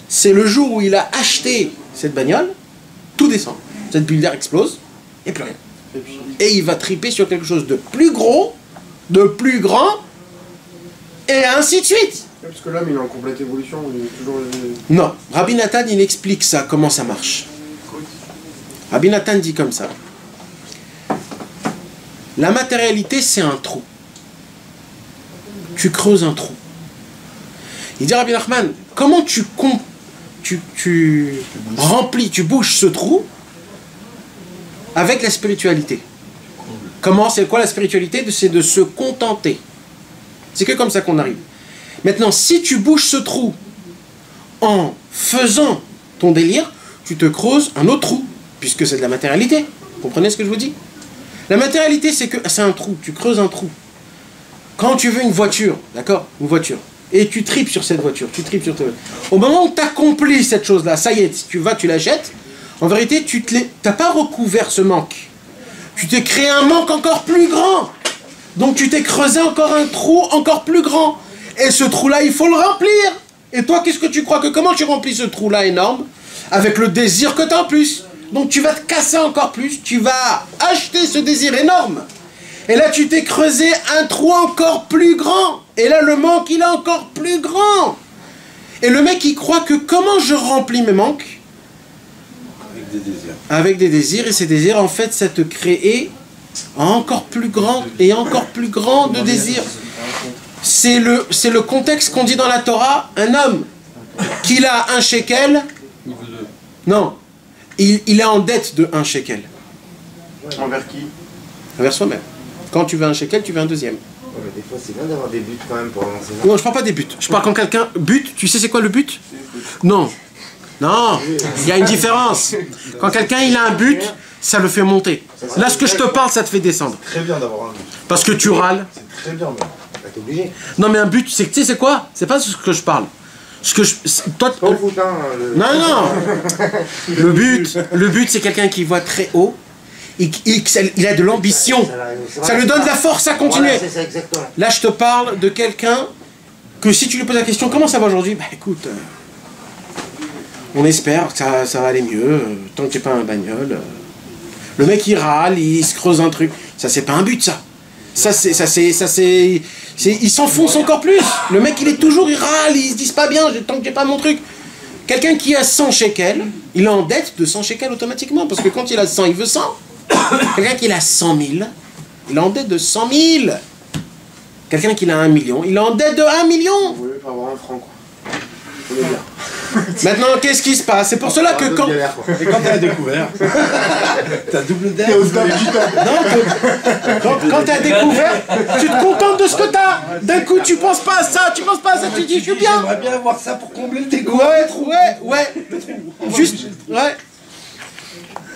C'est le jour où il a acheté cette bagnole, tout descend. Cette bulle explose, et plus rien. Et il va triper sur quelque chose de plus gros, de plus grand, et ainsi de suite. Parce que l'homme, il est en complète évolution, il est toujours... Non, Rabbi Nathan, il explique ça, comment ça marche. Rabbi Nathan dit comme ça. La matérialité, c'est un trou. Tu creuses un trou. Il dit Rabbi Nachman, comment tu remplis, tu bouches ce trou avec la spiritualité. Comment, c'est quoi la spiritualité? C'est de se contenter. C'est que comme ça qu'on arrive. Maintenant, si tu bouches ce trou en faisant ton délire, tu te creuses un autre trou, puisque c'est de la matérialité. Vous comprenez ce que je vous dis? La matérialité, c'est un trou, tu creuses un trou. Quand tu veux une voiture, d'accord? Une voiture. Et tu tripes sur cette voiture, Au moment où tu accomplis cette chose-là, ça y est, si tu vas, tu l'achètes, en vérité, tu n'as pas recouvert ce manque. Tu t'es créé un manque encore plus grand. Donc tu t'es creusé encore un trou encore plus grand. Et ce trou-là, il faut le remplir. Et toi, qu'est-ce que tu crois que comment tu remplis ce trou-là énorme? Avec le désir que tu as en plus. Donc tu vas te casser encore plus, tu vas acheter ce désir énorme. Et là, tu t'es creusé un trou encore plus grand. Et là, le manque, il est encore plus grand. Et le mec, il croit que comment je remplis mes manques? Avec des désirs. Avec des désirs. Et ces désirs, en fait, ça te crée encore plus grand et encore plus grand de désirs. C'est le contexte qu'on dit dans la Torah. Un homme qu'il a un shekel. Non. Il est en dette de 1 shekel. Envers qui? Envers soi-même. Quand tu veux un shekel, tu veux un deuxième. Ouais, mais des fois, c'est bien d'avoir des buts quand même pour avancer. Non, je parle pas des buts. Je parle quand quelqu'un bute. Tu sais c'est quoi le but? Non. Non. Il y a une différence. Quand quelqu'un il a un but, ça le fait monter. Là, ce que je te parle, ça te fait descendre. C'est très bien d'avoir un but. Parce que tu râles. C'est très bien, même. Bah, t'es obligé. Non, mais un but, tu sais c'est quoi? C'est pas ce que je parle. Toi, Pas au foot, hein. non. Le but, c'est quelqu'un qui voit très haut. Il a de l'ambition. Ça lui donne de la force à continuer. Voilà, c'est ça, exactement. Là, je te parle de quelqu'un que si tu lui poses la question, comment ça va aujourd'hui? Bah écoute, on espère que ça va aller mieux, tant que tu n'es pas un bagnole. Le mec, il râle, il se creuse un truc. Ça, c'est pas un but, ça. Il s'enfonce encore plus. Le mec, il râle, il se dit pas bien, tant que j'ai pas mon truc. Quelqu'un qui a 100 shekels, il est en dette de 100 shekels automatiquement, parce que quand il a 100, il veut 100. Quelqu'un qui a 100 000, il est en dette de 100 000. Quelqu'un qui a 1 million, il est en dette de 1 million. Vous voulez pas avoir un franc, quoi. Faut le dire. Maintenant, qu'est-ce qui se passe? C'est pour cela que quand... Et quand t'as découvert, T'as double dette. Quand tu as découvert, tu te contentes de ce que tu as. D'un coup, tu penses pas à ça, tu te dis, je suis bien. J'aimerais bien avoir ça pour combler le déco. Ouais. Juste, ouais.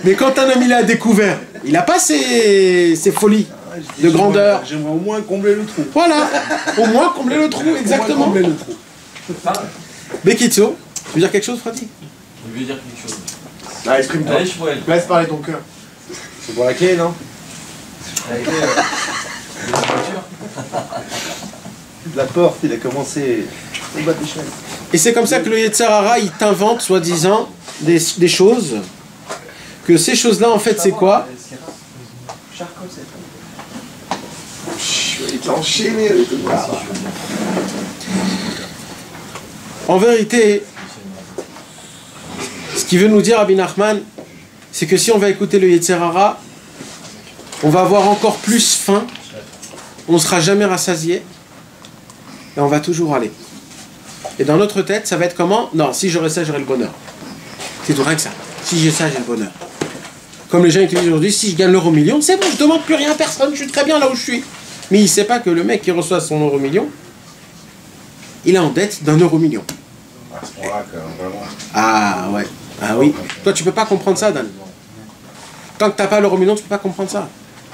Mais quand un homme il a découvert, il n'a pas ses folies de grandeur. J'aimerais au moins combler le trou. Voilà, au moins combler le trou, exactement. Combler le trou. Bekitso, tu veux dire quelque chose, Frati? Je veux dire quelque chose. Bah, exprime-toi. Allez, je pourrais. Laisse parler ton cœur. C'est pour la clé, non? Avec La porte, il a commencé au bas des chaînes. Et c'est comme ça que le Yetzer Hara, il t'invente, soi-disant, des choses. Que ces choses-là, en fait, c'est quoi? Il t'a enchaîné avec le bras. En vérité, ce qu'il veut nous dire Rabbi Nachman, c'est que si on va écouter le Yetzer Hara, on va avoir encore plus faim, on ne sera jamais rassasié, et on va toujours aller. Et dans notre tête, ça va être comment? Non, si j'aurais ça, j'aurais le bonheur. C'est tout rien que ça. Si j'ai ça, j'ai le bonheur. Comme les gens qui disent aujourd'hui, si je gagne l'euro-million, c'est bon, je ne demande plus rien à personne, je suis très bien là où je suis. Mais il ne sait pas que le mec qui reçoit son euro-million, il est en dette d'1 euro-million. À ce point-là, quand même, vraiment. Ah ouais, ah oui. Toi, tu peux pas comprendre ça, Dan. Tant que tu n'as pas l'euro-million, tu peux pas comprendre ça.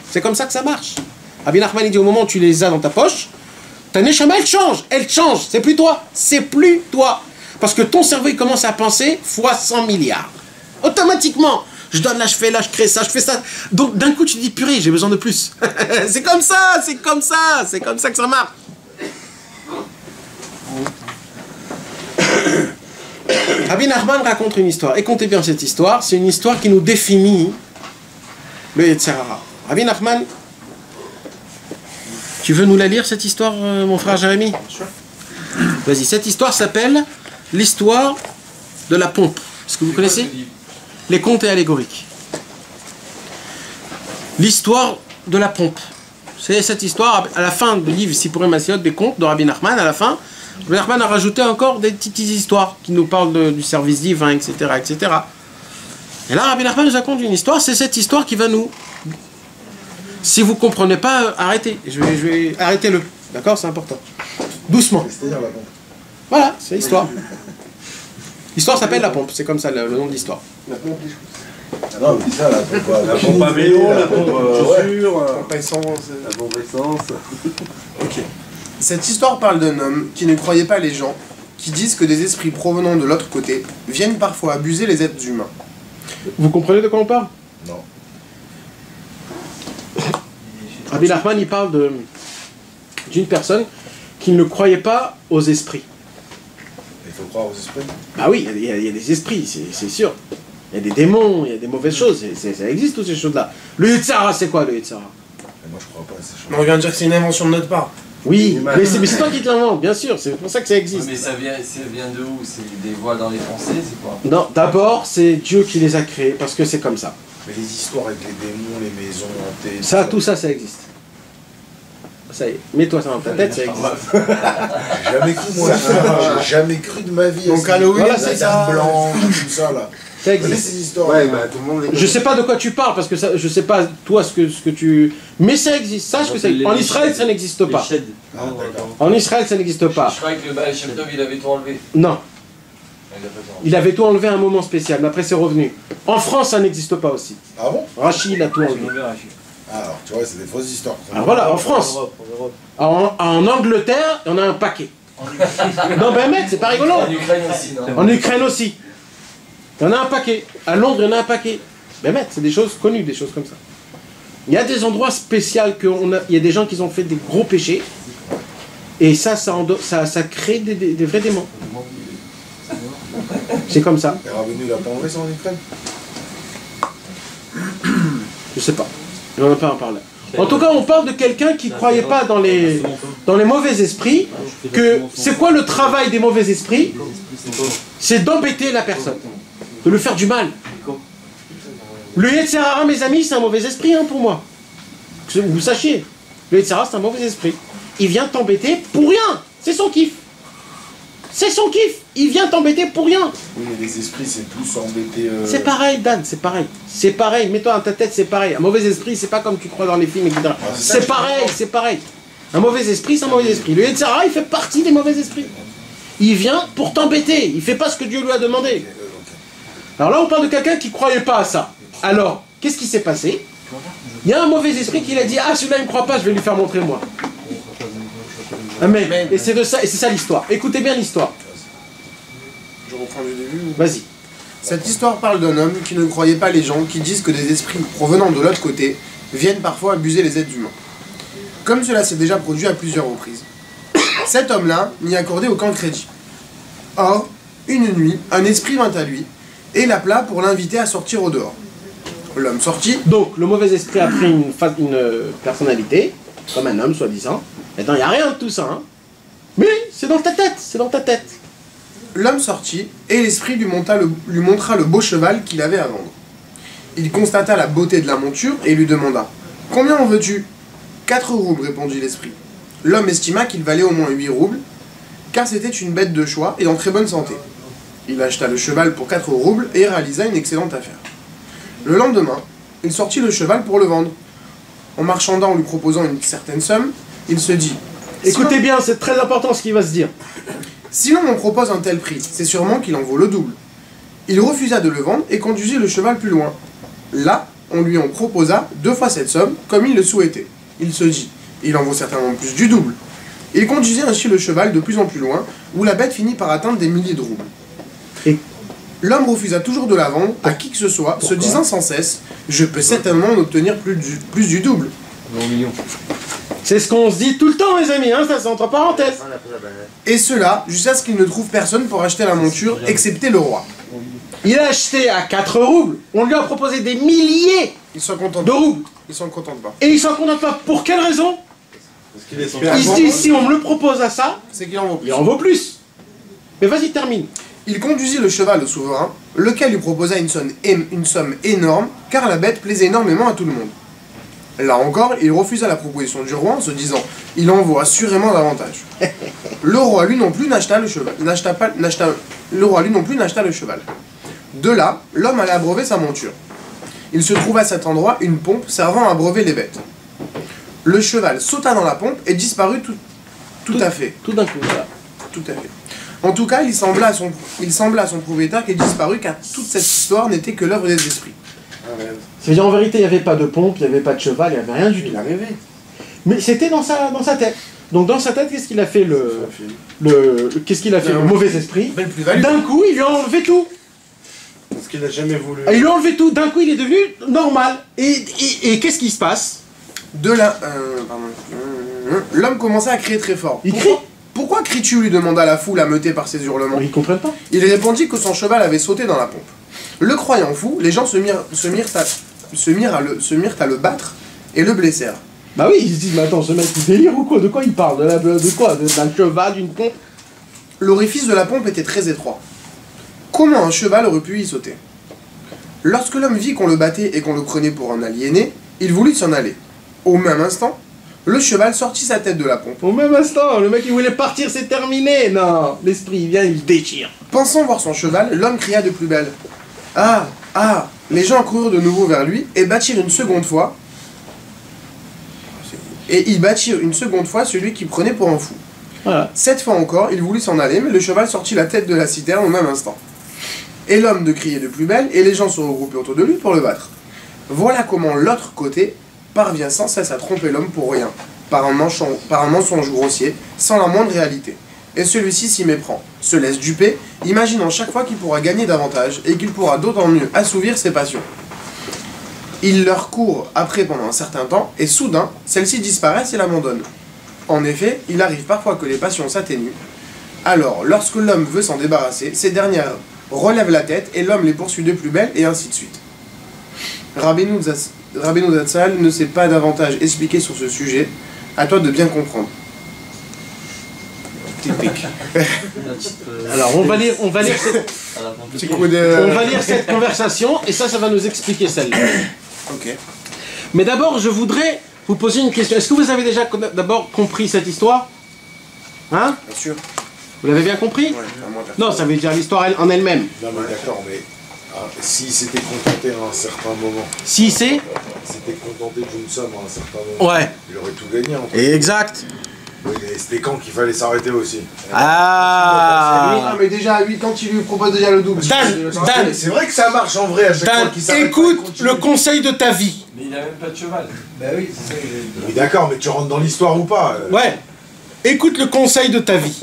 C'est comme ça que ça marche. Rabbi Nachman, il dit au moment où tu les as dans ta poche, ta neshama, elle change. C'est plus toi. Parce que ton cerveau, il commence à penser fois 100 milliards. Automatiquement. Je donne là, je fais là, je crée ça, je fais ça. Donc d'un coup, tu te dis, purée, j'ai besoin de plus. c'est comme ça que ça marche. Rabbi Nachman raconte une histoire. Écoutez bien cette histoire. C'est une histoire qui nous définit le Yetzer Hara. Rabbi Nachman, tu veux nous la lire cette histoire, mon frère Jérémy? Vas-y, cette histoire s'appelle l'histoire de la pompe. Est-ce que vous connaissez? Les contes et allégoriques. L'histoire de la pompe. C'est cette histoire, à la fin du livre Sipurim Masiot, des contes de Rabbi Nachman, à la fin, Rabbi Nachman a rajouté encore des petites histoires qui nous parlent du service divin, etc., etc. Et là, Rabbi Nachman nous raconte une histoire, c'est cette histoire qui va nous... Si vous ne comprenez pas, arrêtez. Je vais arrêtez-le. D'accord? C'est important. Doucement. C'est-à-dire la pompe. Voilà, c'est l'histoire. L'histoire s'appelle la pompe, c'est comme ça le nom de l'histoire. La pompe des choses. Ah non, mais ça, la pompe La pompe à vélo, la pompe chaussures, La pompe à essence. la pompe essence. Ok. Cette histoire parle d'un homme qui ne croyait pas les gens, qui disent que des esprits provenant de l'autre côté viennent parfois abuser les êtres humains. Vous comprenez de quoi on parle? Non. Rabbi Nachman, il parle d'une personne qui ne croyait pas aux esprits. Il faut croire aux esprits. Bah oui, il y a des esprits, c'est sûr. Il y a des démons, il y a des mauvaises choses, ça existe toutes ces choses-là. Le Yetzirah, c'est quoi le Yetzirah? Mais moi, je crois pas à ces choses. Mais on vient de dire que c'est une invention de notre part. Oui, mais c'est toi qui te l'inventes, bien sûr, c'est pour ça que ça existe. Mais ça vient de où? C'est des voix dans les pensées, c'est quoi? Non, d'abord, c'est Dieu qui les a créés, parce que c'est comme ça. Mais les histoires avec les démons, les maisons hantées... Ça, tout ça, ça existe. Ça y est, mets-toi ça dans ta tête, ça existe. J'ai jamais cru, moi, j'ai jamais cru de ma vie. Donc Halloween, Voilà, c'est la ça. dame blanche, tout ça, là. Ça Vous connaissez existe. ces histoires? Ouais, bah tout le monde les Je sais pas de quoi tu parles, parce que ça, je sais pas toi ce que tu... Mais ça existe, sache que ça existe. En Israël, ça n'existe pas. Ah, d'accord. En Israël, ça n'existe pas. Je croyais que le Baal Shem Tov, il avait tout enlevé. Non, Il a pas tout enlevé. il avait tout enlevé à un moment spécial, mais après c'est revenu. En France, ça n'existe pas aussi. Ah bon? Rachid, il a tout enlevé. Ah, alors, tu vois, c'est des fausses histoires. Alors voilà, en France. En Angleterre, on a un paquet. Non, ben mec, c'est pas rigolo. En Ukraine aussi, non? En Ukraine aussi. Il y en a un paquet. À Londres, il y en a un paquet. Ben mec, c'est des choses connues, des choses comme ça. Il y a des endroits spéciaux il y a des gens qui ont fait des gros péchés. Et ça crée des vrais démons. C'est comme ça. Et Ravenu, il a pas enlevé ça en Ukraine? Je sais pas. On n'en a pas en parler. En tout cas, on parle de quelqu'un qui ne croyait pas dans les mauvais esprits. Que c'est quoi le travail des mauvais esprits? C'est d'embêter la personne, de lui faire du mal. Le Yetzirah, mes amis, c'est un mauvais esprit pour moi. Que vous sachiez. Le Yetzirah, c'est un mauvais esprit. Il vient t'embêter pour rien. C'est son kiff. C'est son kiff. Il vient t'embêter pour rien. Oui, mais les esprits, c'est plus embêter... C'est pareil, Dan, c'est pareil. C'est pareil, mets-toi dans ta tête, c'est pareil. Un mauvais esprit, c'est pas comme tu crois dans les films, etc. C'est pareil, c'est pareil. Un mauvais esprit, c'est un mauvais esprit. Le Yetzirah, il fait partie des mauvais esprits. Il vient pour t'embêter. Il fait pas ce que Dieu lui a demandé. Alors là, on parle de quelqu'un qui croyait pas à ça. Alors, qu'est-ce qui s'est passé? Il y a un mauvais esprit qui a dit, ah, celui-là, il me croit pas, je vais lui faire montrer moi. Amen. Et c'est de ça, et c'est ça l'histoire. Écoutez bien l'histoire. Je reprends du début. Vas-y. Cette histoire parle d'un homme qui ne croyait pas les gens, qui disent que des esprits provenant de l'autre côté viennent parfois abuser les êtres humains. Comme cela s'est déjà produit à plusieurs reprises. Cet homme-là n'y accordait aucun crédit. Or, une nuit, un esprit vint à lui et l'appela pour l'inviter à sortir au dehors. L'homme sortit. Donc, le mauvais esprit a pris une personnalité, comme un homme, soi-disant. Maintenant, il n'y a rien de tout ça. Mais c'est dans ta tête, c'est dans ta tête. L'homme sortit, et l'esprit lui montra le beau cheval qu'il avait à vendre. Il constata la beauté de la monture, et lui demanda « Combien en veux-tu » « 4 roubles, répondit l'esprit. L'homme estima qu'il valait au moins 8 roubles, car c'était une bête de choix et en très bonne santé. Il acheta le cheval pour 4 roubles et réalisa une excellente affaire. Le lendemain, il sortit le cheval pour le vendre. En marchandant en lui proposant une certaine somme, il se dit « Écoutez bien, c'est très important ce qu'il va se dire. Si l'on m'en propose un tel prix, c'est sûrement qu'il en vaut le double. » Il refusa de le vendre et conduisit le cheval plus loin. Là, on lui en proposa 2 fois cette somme, comme il le souhaitait. Il se dit « Il en vaut certainement plus du double. » Il conduisit ainsi le cheval de plus en plus loin, où la bête finit par atteindre des milliers de roubles. Et l'homme refusa toujours de la vendre à qui que ce soit, se disant sans cesse « Je peux certainement en obtenir plus du double. » C'est ce qu'on se dit tout le temps, les amis, ça c'est entre parenthèses. Et cela, jusqu'à ce qu'il ne trouve personne pour acheter la monture, excepté le roi. Il a acheté à 4 roubles, on lui a proposé des milliers Ils s'en contentent de pas. roubles. Ils s'en contentent pas. Et il s'en contente pas. Pour quelle raison? Il se dit, si on me le propose à ça, C'est qu'il en vaut plus. il en vaut plus. Mais vas-y, termine. Il conduisit le cheval au souverain, lequel lui proposa une somme énorme, car la bête plaisait énormément à tout le monde. Là encore, il refusa la proposition du roi en se disant « Il en vaut assurément davantage. » Le roi lui non plus n'acheta le cheval. Le roi lui non plus n'acheta le cheval. De là, l'homme alla abreuver sa monture. Il se trouva à cet endroit une pompe servant à abreuver les bêtes. Le cheval sauta dans la pompe et disparut tout à fait. Tout d'un coup, voilà. Tout à fait. En tout cas, il sembla à son propriétaire qu'il disparut car toute cette histoire n'était que l'œuvre des esprits. C'est-à-dire en vérité, il n'y avait pas de pompe, il n'y avait pas de cheval, il n'y avait rien du tout. Il a rêvé. Mais c'était dans sa tête. Donc dans sa tête, qu'est-ce qu'il a fait qu'est-ce qu'il a fait le mauvais esprit? D'un coup, il lui a enlevé tout. Parce qu'il n'a jamais voulu. Il lui a enlevé tout. D'un coup, il est devenu normal. Et qu'est-ce qui se passe? De là, l'homme commença à crier très fort. Il crie. Pourquoi cries-tu lui demanda la foule ameutée par ses hurlements. Ils ne comprennent pas. Il répondit que son cheval avait sauté dans la pompe. Le croyant fou, les gens se mirent à le battre et le blessèrent. Bah oui, ils se disent, mais attends, ce mec, il délire ou quoi? De quoi il parle? De quoi? D'un cheval, d'une pompe? L'orifice de la pompe était très étroit. Comment un cheval aurait pu y sauter? Lorsque l'homme vit qu'on le battait et qu'on le prenait pour un aliéné, il voulut s'en aller. Au même instant, le cheval sortit sa tête de la pompe. Au même instant, le mec il voulait partir, c'est terminé. Non, l'esprit il vient, il déchire. Pensant voir son cheval, l'homme cria de plus belle. Ah, ah! Les gens coururent de nouveau vers lui et battirent une seconde fois. Et ils battirent une seconde fois celui qui prenait pour un fou. Voilà. Cette fois encore, il voulut s'en aller, mais le cheval sortit la tête de la citerne au même instant. Et l'homme de crier de plus belle, et les gens se regroupaient autour de lui pour le battre. Voilà comment l'autre côté parvient sans cesse à tromper l'homme pour rien, par un mensonge grossier, sans la moindre réalité. Et celui-ci s'y méprend, se laisse duper, imaginant chaque fois qu'il pourra gagner davantage, et qu'il pourra d'autant mieux assouvir ses passions. Il leur court après pendant un certain temps, et soudain, celles-ci disparaissent et l'abandonnent. En effet, il arrive parfois que les passions s'atténuent. Alors, lorsque l'homme veut s'en débarrasser, ces dernières relèvent la tête, et l'homme les poursuit de plus belle, et ainsi de suite. Rabbeinu Zatzal ne sait pas davantage expliquer sur ce sujet, à toi de bien comprendre. Typique. Alors on va lire cette conversation et ça va nous expliquer celle-là. Ok. Mais d'abord, je voudrais vous poser une question. Est-ce que vous avez déjà d'abord compris cette histoire? Hein? Bien sûr. Vous l'avez bien compris? Ouais, non, ça veut dire l'histoire en elle-même. Non mais d'accord, mais s'il s'était contenté à un certain moment. Si c'est? S'était contenté d'une somme à un certain moment. Ouais. Il aurait tout gagné en fait. Exact. Oui, mais c'était quand qu'il fallait s'arrêter aussi. Ah. Mais déjà, lui, quand il lui propose déjà le double. Dan, c'est vrai que ça marche en vrai à chaque fois qu'il s'arrête. écoute le conseil de ta vie. Mais il a même pas de cheval. Bah oui, c'est ça que j'ai dit. Oui, d'accord, mais tu rentres dans l'histoire ou pas Ouais. Écoute le conseil de ta vie.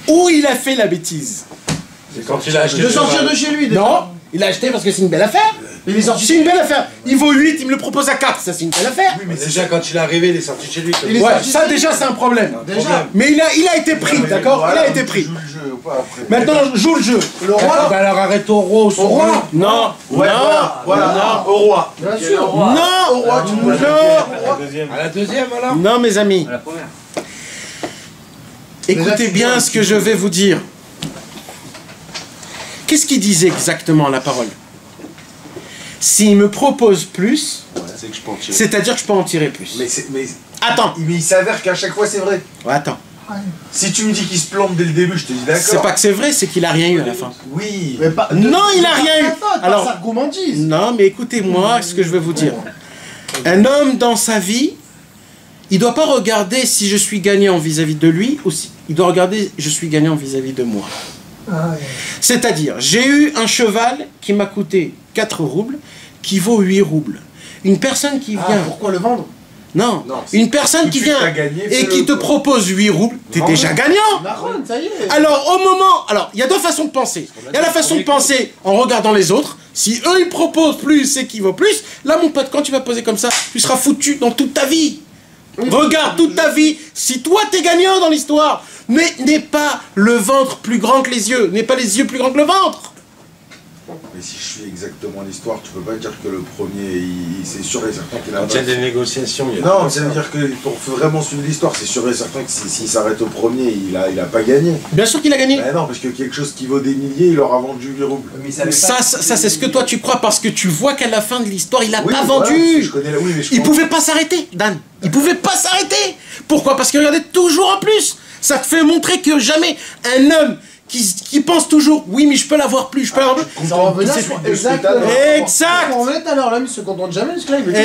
Où il a fait la bêtise? C'est quand il a acheté. De sortir de chez lui, déjà. Non, il a acheté parce que c'est une belle affaire. Il est sorti, c'est une belle affaire. Il vaut 8, il me le propose à 4, ça c'est une belle affaire. Oui, mais déjà quand il est arrivé, il est sorti de chez lui. Ouais, ça déjà c'est un problème. Déjà. Mais il a été pris, d'accord? Il a été pris. Joue le jeu ou pas après. Maintenant, joue le jeu. Le roi. Bah alors arrête au roi ou son roi. Non. Ouais, voilà, au roi. Bien sûr. Non. Au roi, tu Non. À la deuxième alors. Non, mes amis. À la première. Écoutez bien ce que je vais vous dire. Qu'est-ce qu'il disait exactement la parole? S'il me propose plus, C'est que je peux en tirer. c'est-à-dire que je peux en tirer plus. Mais Attends. il s'avère qu'à chaque fois c'est vrai. Ouais, attends. Si tu me dis qu'il se plante dès le début, je te dis d'accord. C'est pas que c'est vrai, c'est qu'il a rien eu à la fin. Oui. Mais pas, Non, il a rien eu. Alors, Alors, argumentise. non, mais écoutez-moi ce que je vais vous dire. Un homme dans sa vie, il doit pas regarder si je suis gagnant vis-à-vis de lui, ou si il doit regarder je suis gagnant vis-à-vis de moi. C'est-à-dire, j'ai eu un cheval qui m'a coûté 4 roubles, qui vaut 8 roubles. Une personne qui vient... Pourquoi le vendre? Non, Non, une personne tout de qui suite, vient t'as gagné, et fais-le, qui te quoi. propose 8 roubles, t'es Vends-le. déjà gagnant. Naron, ça y est. Alors, au moment... Alors, il y a deux façons de penser. Il y a la façon de penser en regardant les autres. Si eux, ils proposent plus, c'est qui vaut plus. Là, mon pote, quand tu vas poser comme ça, tu seras foutu dans toute ta vie. Regarde toute ta vie. Si toi, t'es gagnant dans l'histoire, n'est pas le ventre plus grand que les yeux. N'est pas les yeux plus grands que le ventre. Mais si je suis exactement l'histoire, tu peux pas dire que le premier, c'est sûr et certain qu'il a... Quand il y a des négociations, il y a... Non, ça veut dire que pour vraiment suivre l'histoire, c'est sûr et certain que s'il s'arrête au premier, il a pas gagné. Bien sûr qu'il a gagné. Ben non, parce que quelque chose qui vaut des milliers, il aura vendu 8 roubles. Ça c'est ce que toi tu crois, parce que tu vois qu'à la fin de l'histoire, il a pas voilà, vendu. je connais oui, mais Il pouvait pas s'arrêter, Dan. Il pouvait pas s'arrêter. Pourquoi? Parce qu'il regardait toujours en plus. Ça te fait montrer que jamais un homme qui pense toujours, oui, mais je peux l'avoir plus, je peux l'avoir plus. Ça revenait sur... Exactement. Exact. On revenait tout à l'heure, l'homme il se contente jamais, parce que là il veut dire...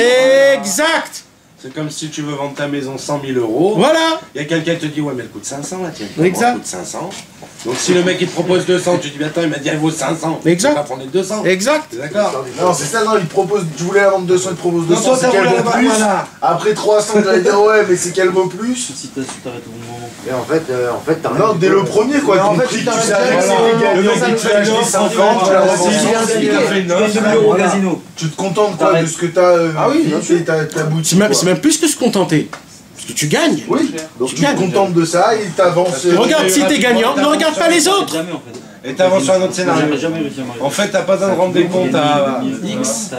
Exact. C'est comme si tu veux vendre ta maison 100 000 €. Voilà. Il y a quelqu'un qui te dit, ouais, mais elle coûte 500 la tienne. Exact. Elle coûte 500. Donc si le mec il te propose 200, tu dis, mais attends, il m'a dit, elle vaut 500. Exact. Tu vas prendre les 200. Exact. D'accord. Non, c'est ça, non, il te propose, tu voulais la vendre 200, il te propose 200, toi, c'est qu'elle vaut plus. voilà. Après 300, tu vas dire, ouais, mais c'est qu'elle vaut plus. Si t'as su t'arrêter au bon moment. Et en fait, t'as Non, dès le premier, quoi. Mais en fait, tu tu t'arrêtes savais que direct, c'était le gagné, mec, tu as acheté 50, tu l'as revendu. Tu te contentes, quoi, de ce que t'as ta boutique. C'est même plus que se contenter. Parce que tu gagnes. Oui, donc tu te contentes de ça et t'avances. Regarde si t'es gagnant, ne regarde pas les autres. Et t'avances sur un autre scénario. En fait, t'as pas besoin de rendre des comptes à X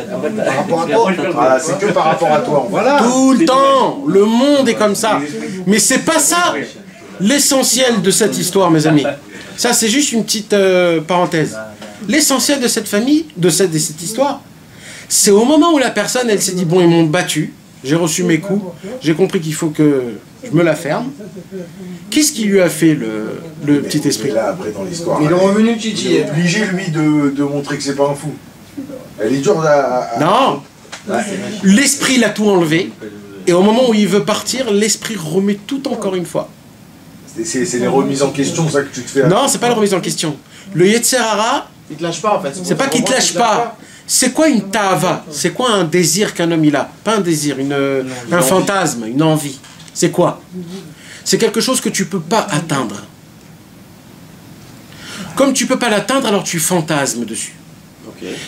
par rapport à toi. Voilà, c'est que par rapport à toi. Voilà. Tout le temps. Le monde est comme ça. Mais c'est pas ça l'essentiel de cette histoire, mes amis. Ça, c'est juste une petite parenthèse. L'essentiel de cette famille, de cette histoire, c'est au moment où la personne, elle s'est dit, bon, ils m'ont battu, j'ai reçu mes coups, j'ai compris qu'il faut que je me la ferme. Qu'est-ce qui lui a fait le petit esprit là, après, dans l'histoire, il est revenu Titi. Il est obligé, lui, de montrer que c'est pas un fou. Elle est dure à... Non. L'esprit l'a tout enlevé. Et au moment où il veut partir, l'esprit remet tout encore une fois. C'est les remises en question, ça, que tu te fais... Non, c'est pas la remise en question. Le Yetzer Hara, Il te lâche pas en fait. c'est pas qu'il te lâche pas. C'est quoi une ta'ava? C'est quoi un désir qu'un homme il a? Pas un désir, un fantasme, une envie. C'est quoi? C'est quelque chose que tu peux pas atteindre. Comme tu peux pas l'atteindre, alors tu fantasmes dessus.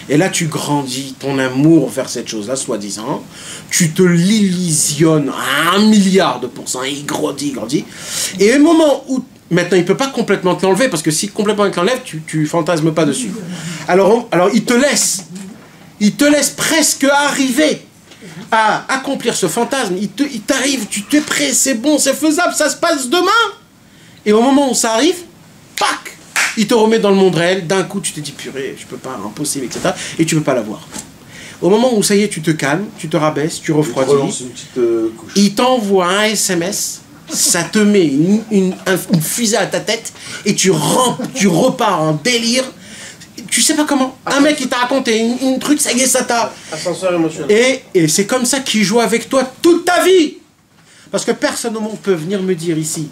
Et là, tu grandis ton amour vers cette chose-là, soi-disant. Tu te l'illusionnes à 1 milliard de %. Et il grandit, il grandit. Et au moment où... Maintenant, il ne peut pas complètement te l'enlever, parce que si complètement il te l'enlève, tu fantasmes pas dessus. Alors il te laisse. Il te laisse presque arriver à accomplir ce fantasme. Il t'arrive, tu es prêt, c'est bon, c'est faisable, ça se passe demain. Et au moment où ça arrive, pac, il te remet dans le monde réel. D'un coup, tu te dis, purée, je peux pas, impossible, etc. Et tu peux pas l'avoir. Au moment où ça y est, tu te calmes, tu te rabaisses, tu refroidis. Il t'envoie un SMS. Ça te met une fusée à ta tête et tu repars en délire. Tu sais pas comment. Un mec qui t'a raconté une truc, ça y est, ça t'a... Ascenseur émotionnel. Et c'est comme ça qu'il joue avec toi toute ta vie. Parce que personne au monde peut venir me dire ici,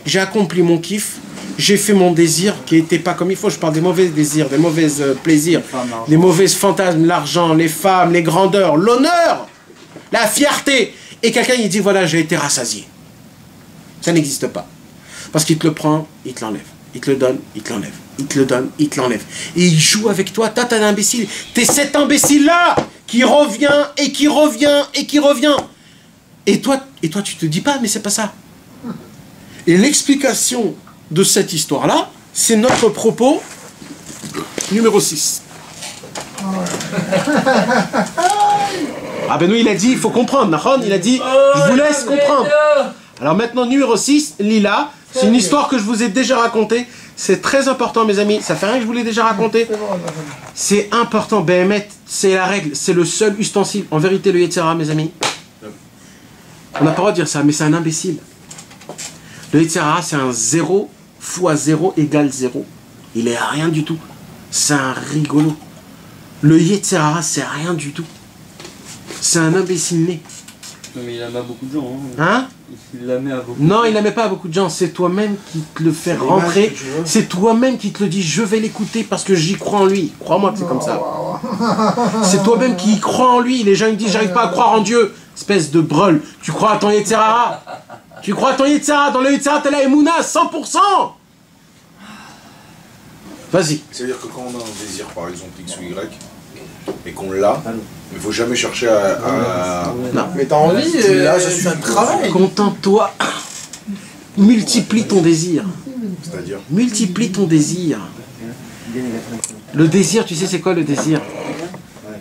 j'ai accompli mon kiff, j'ai fait mon désir qui n'était pas comme il faut. Je parle des mauvais désirs, des mauvais plaisirs, des mauvais fantasmes, l'argent, les femmes, les grandeurs, l'honneur, la fierté. Et quelqu'un il dit, voilà, j'ai été rassasié. Ça n'existe pas. Parce qu'il te le prend, il te l'enlève. Il te le donne, il te l'enlève. Il te le donne, il te l'enlève. Et il joue avec toi. T'as un imbécile. T'es cet imbécile-là qui revient et qui revient et qui revient. Et toi tu te dis pas, mais c'est pas ça. Et l'explication de cette histoire-là, c'est notre propos numéro 6. Ah ben nous, il a dit, il faut comprendre. Nahon, il a dit, je vous laisse comprendre. Alors maintenant, numéro 6, Lila, c'est une histoire que je vous ai déjà racontée. C'est très important, mes amis. Ça fait rien que je vous l'ai déjà raconté. C'est important. Béhémet, c'est la règle. C'est le seul ustensile. En vérité, le Yetzer Hara, mes amis, on n'a pas le droit de dire ça, mais c'est un imbécile. Le Yetzer Hara, c'est un 0 fois 0 égale 0. Il est à rien du tout. C'est un rigolo. Le Yetzer Hara, c'est rien du tout. C'est un imbécile né. Non, mais il la met à beaucoup de gens. Hein? Il la met à beaucoup. Non, il la met pas à beaucoup de gens. C'est toi-même qui te le fait rentrer. C'est toi-même qui te le dis. Je vais l'écouter parce que j'y crois en lui. Crois-moi que c'est comme ça. C'est toi-même qui y crois en lui. Les gens ils disent j'arrive pas à croire en Dieu. Espèce de breul. Tu crois à ton Yetzer Hara? Tu crois à ton Yetzer Hara? Dans le Yetzer Hara, t'as la Emouna à 100%. Vas-y. C'est-à-dire que quand on a un désir, par exemple, X ou Y, et qu'on l'a, il ne faut jamais chercher à... Non. Mais t'as envie, là, ça travaille. Contente-toi. Multiplie ton désir. C'est-à-dire Multiplie ton désir. Le désir, tu sais c'est quoi le désir?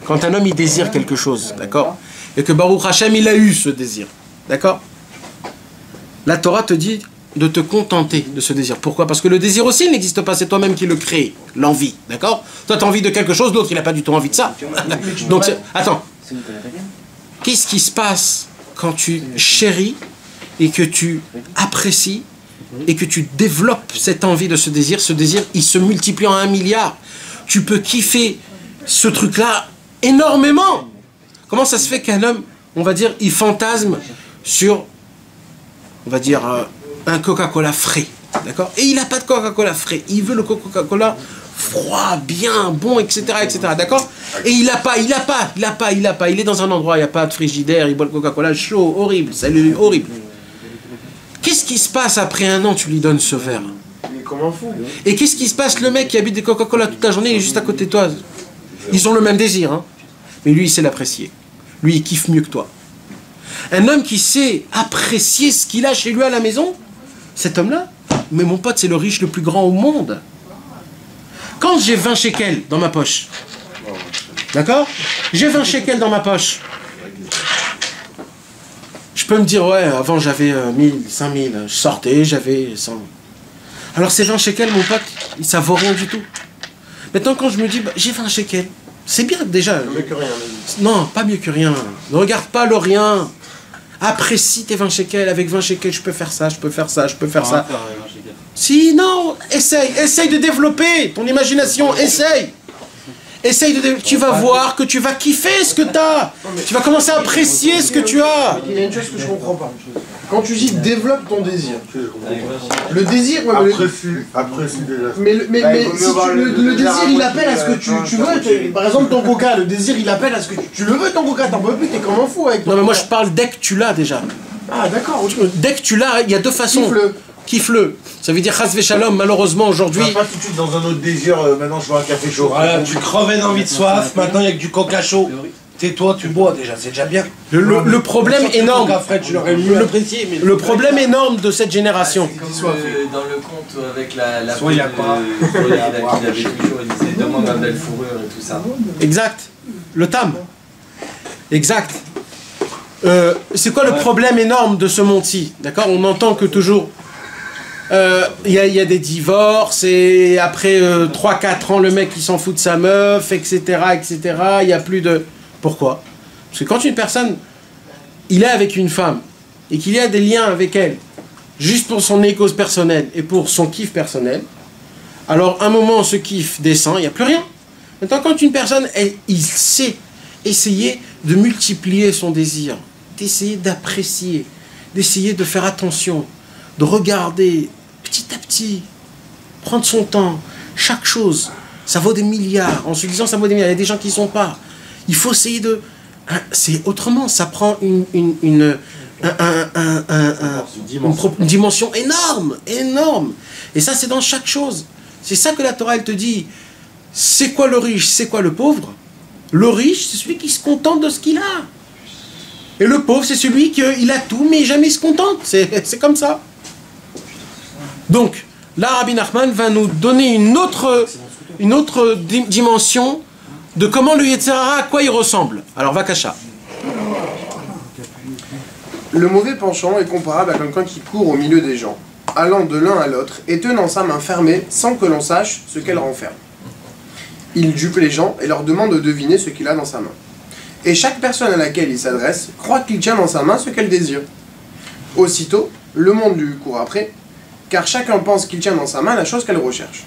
Quand un homme il désire quelque chose, d'accord? Et que Baruch Hashem il a eu ce désir, d'accord? La Torah te dit de te contenter de ce désir. Pourquoi? Parce que le désir aussi il n'existe pas, c'est toi-même qui le crée, l'envie, d'accord? Toi tu as envie de quelque chose, l'autre il n'a pas du tout envie de ça. Donc attends, qu'est-ce qui se passe quand tu chéris et que tu apprécies et que tu développes cette envie de ce désir il se multiplie en 1 milliard. Tu peux kiffer ce truc-là énormément. Comment ça se fait qu'un homme, on va dire, il fantasme sur, on va dire, un Coca-Cola frais, d'accord? Et il n'a pas de Coca-Cola frais, il veut le Coca-Cola froid, bien, bon, etc., d'accord? Et il est dans un endroit, il n'y a pas de frigidaire, il boit le Coca-Cola chaud, horrible, salut, horrible. Qu'est-ce qui se passe après 1 an, tu lui donnes ce verre? Mais comment fou? Et qu'est-ce qui se passe, le mec qui habite des Coca-Cola toute la journée, il est juste à côté de toi. Ils ont le même désir, hein? Mais lui, il sait l'apprécier. Lui, il kiffe mieux que toi. Un homme qui sait apprécier ce qu'il a chez lui à la maison, cet homme-là, mais mon pote, c'est le riche le plus grand au monde. Quand j'ai 20 shekels dans ma poche, d'accord? J'ai 20 shekels dans ma poche. Je peux me dire, ouais, avant j'avais 1000, 5000, je sortais, j'avais 100. Alors ces 20 shekels, mon pote, ça vaut rien du tout. Maintenant, quand je me dis, bah, j'ai 20 shekels, c'est bien déjà. Mieux que rien. Non, pas mieux que rien. Ne regarde pas le rien. Apprécie tes 20 shekels. Avec 20 shekels, je peux faire ça, je peux faire ça, je peux faire ça. Si, non, essaye de développer ton imagination, essaye. Tu vas voir que tu vas kiffer ce que tu as. Tu vas commencer à apprécier ce que tu as. Il y a une chose que je comprends pas. Quand tu dis développe ton désir, le désir, ouais, Apprécie déjà. mais si le désir il appelle à ce que tu veux, par exemple ton coca, le désir il appelle à ce que tu le veux ton coca, t'en peux plus, t'es comme un fou avec ton Non mais moi coca. je parle dès que tu l'as déjà. Ah d'accord, ok. Dès que tu l'as, il y a 2 façons. Kiffe-le. Kiffe-le. Ça veut dire chas v'shalom, malheureusement aujourd'hui. Pas tout de suite dans un autre désir, maintenant je veux un café chaud. Voilà, tu crevais d'envie de soif, maintenant il n'y a que du coca chaud. Tais-toi, tu bois déjà, c'est déjà bien. Le problème énorme. Le problème énorme de cette génération. Dans le conte avec la qu'il avait toujours, il disait demande un belle fourrure et tout ça. Exact. Le tam. Exact. C'est quoi le problème énorme de ce monde-ci? D'accord? On entend que toujours il y a des divorces et après 3-4 ans le mec il s'en fout de sa meuf, etc. Il n'y a plus de... Pourquoi? Parce que quand une personne il est avec une femme et qu'il y a des liens avec elle juste pour son égo personnel et pour son kiff personnel, alors un moment ce kiff descend, il n'y a plus rien. Maintenant quand une personne il sait essayer de multiplier son désir, d'essayer d'apprécier, d'essayer de faire attention, de regarder petit à petit, prendre son temps, chaque chose, ça vaut des milliards, en se disant ça vaut des milliards, il y a des gens qui ne sont pas. Il faut essayer de... C'est autrement, ça prend une dimension énorme, énorme. Et ça c'est dans chaque chose. C'est ça que la Torah elle te dit. C'est quoi le riche, c'est quoi le pauvre? Le riche, c'est celui qui se contente de ce qu'il a. Et le pauvre, c'est celui qui a tout, mais jamais il se contente. C'est comme ça. Donc, là, Rabbi Nachman va nous donner une autre dimension de comment le Yetzer Hara, à quoi il ressemble. Alors, Vakasha. Le mauvais penchant est comparable à quelqu'un qui court au milieu des gens, allant de l'un à l'autre et tenant sa main fermée sans que l'on sache ce qu'elle renferme. Il dupe les gens et leur demande de deviner ce qu'il a dans sa main. Et chaque personne à laquelle il s'adresse croit qu'il tient dans sa main ce qu'elle désire. Aussitôt, le monde lui court après, car chacun pense qu'il tient dans sa main la chose qu'elle recherche.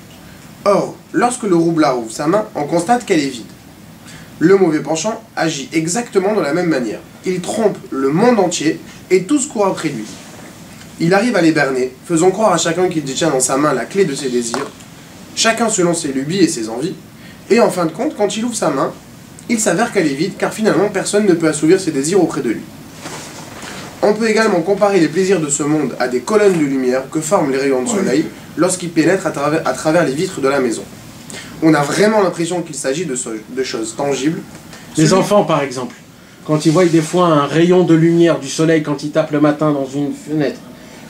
Or, lorsque le roublard ouvre sa main, on constate qu'elle est vide. Le mauvais penchant agit exactement de la même manière. Il trompe le monde entier et tous courent après lui. Il arrive à les berner, faisant croire à chacun qu'il détient dans sa main la clé de ses désirs, chacun selon ses lubies et ses envies, et en fin de compte, quand il ouvre sa main, il s'avère qu'elle est vide, car finalement personne ne peut assouvir ses désirs auprès de lui. On peut également comparer les plaisirs de ce monde à des colonnes de lumière que forment les rayons de soleil lorsqu'ils pénètrent à travers les vitres de la maison. On a vraiment l'impression qu'il s'agit de choses tangibles. Les enfants, par exemple, quand ils voient des fois un rayon de lumière du soleil quand ils tapent le matin dans une fenêtre,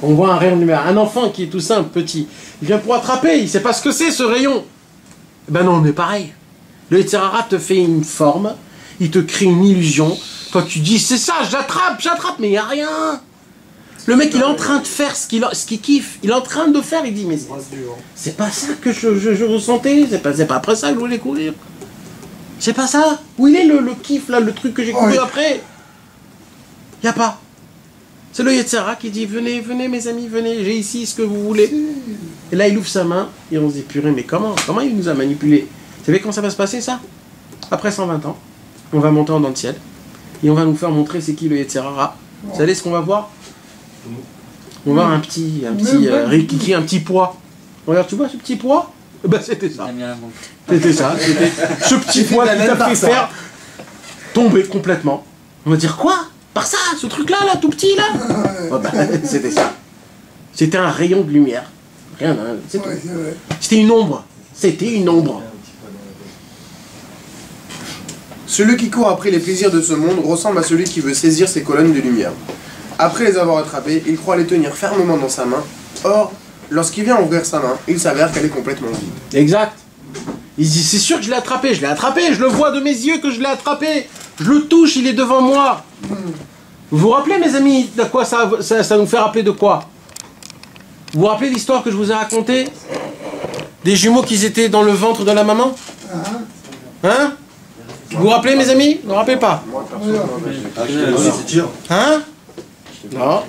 on voit un rayon de lumière. Un enfant qui est tout simple, petit, il vient pour attraper, il ne sait pas ce que c'est ce rayon. Ben non, on est pareil. Le Yetzirara te fait une forme, il te crée une illusion. Toi, tu dis, c'est ça, j'attrape, mais il n'y a rien. Le mec, il est en train de faire ce qu'il kiffe. Il est en train de faire, il dit, mais c'est pas ça que je ressentais, c'est pas après ça que je voulais courir. C'est pas ça. Où il est le kiff, là, le truc que j'ai couru après? Il n'y a pas. C'est le Yetzirara qui dit, venez, mes amis, venez, j'ai ici ce que vous voulez. Et là, il ouvre sa main, et on se dit, purée, mais comment il nous a manipulés? Vous savez quand ça va se passer, ça? Après 120 ans, on va monter en dents de ciel, et on va nous faire montrer c'est qui le Yetzirara. Vous savez ce qu'on va voir? On va voir un petit rikiki, un petit poids. Regarde, tu vois ce petit poids? Ben c'était ça. C'était ça. C'était ce petit poids qui t'a fait faire tomber complètement. On va dire quoi? Par ça, ce truc-là, là, tout petit, là? Oh, ben, c'était ça. C'était un rayon de lumière. Rien, hein, c'est tout. C'était une ombre. C'était une ombre. Celui qui court après les plaisirs de ce monde ressemble à celui qui veut saisir ces colonnes de lumière. Après les avoir attrapées, il croit les tenir fermement dans sa main. Or, lorsqu'il vient ouvrir sa main, il s'avère qu'elle est complètement vide. Exact. Il dit, c'est sûr que je l'ai attrapé, je le vois de mes yeux que je l'ai attrapé. Je le touche, il est devant moi. Vous vous rappelez, mes amis, de quoi ça nous fait rappeler de quoi? Vous vous rappelez l'histoire que je vous ai racontée? Des jumeaux qui étaient dans le ventre de la maman? Hein? Vous vous rappelez, mes amis? Ne vous rappelez pas? Hein? Non.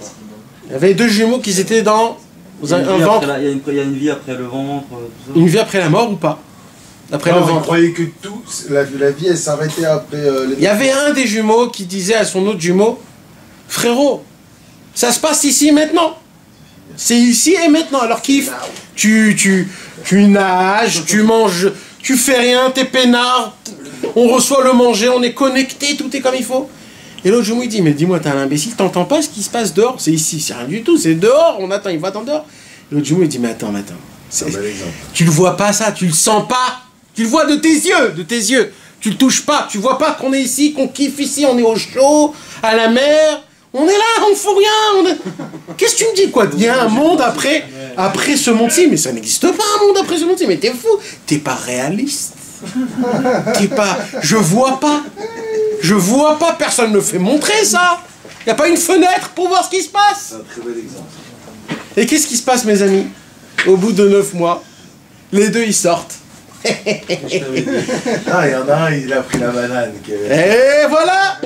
Il y avait deux jumeaux qui étaient dans un ventre. Il y a une vie après le ventre. Une vie après la mort ou pas? Après le ventre. Vous croyez que tout, la vie, elle s'arrêtait après Il y avait un des jumeaux qui disait à son autre jumeau, frérot, ça se passe ici maintenant. C'est ici et maintenant. Alors kiff, tu nages, tu manges, tu fais rien, t'es peinard, on reçoit le manger, on est connecté, tout est comme il faut. Et l'autre jumeau il dit, mais dis-moi, t'es un imbécile, t'entends pas ce qui se passe dehors? C'est ici, c'est rien du tout, c'est dehors, on attend, il va attendre dehors. L'autre jumeau il dit, mais attends. Tu le vois pas ça, tu le sens pas. Tu le vois de tes yeux. Tu le touches pas, tu vois pas qu'on est ici, qu'on kiffe ici, on est au chaud, à la mer. On est là, on fout rien. Qu'est-ce que tu me dis, quoi? Il y a un monde après ce monde-ci, mais ça n'existe pas un monde après ce monde-ci. Mais t'es fou, t'es pas réaliste. Je vois pas, personne ne me fait montrer ça. Il n'y a pas une fenêtre pour voir ce qui se passe. C'est un très bel exemple. Et qu'est-ce qui se passe, mes amis? Au bout de 9 mois, les deux ils sortent. Il y en a un, il a pris la banane. Et voilà.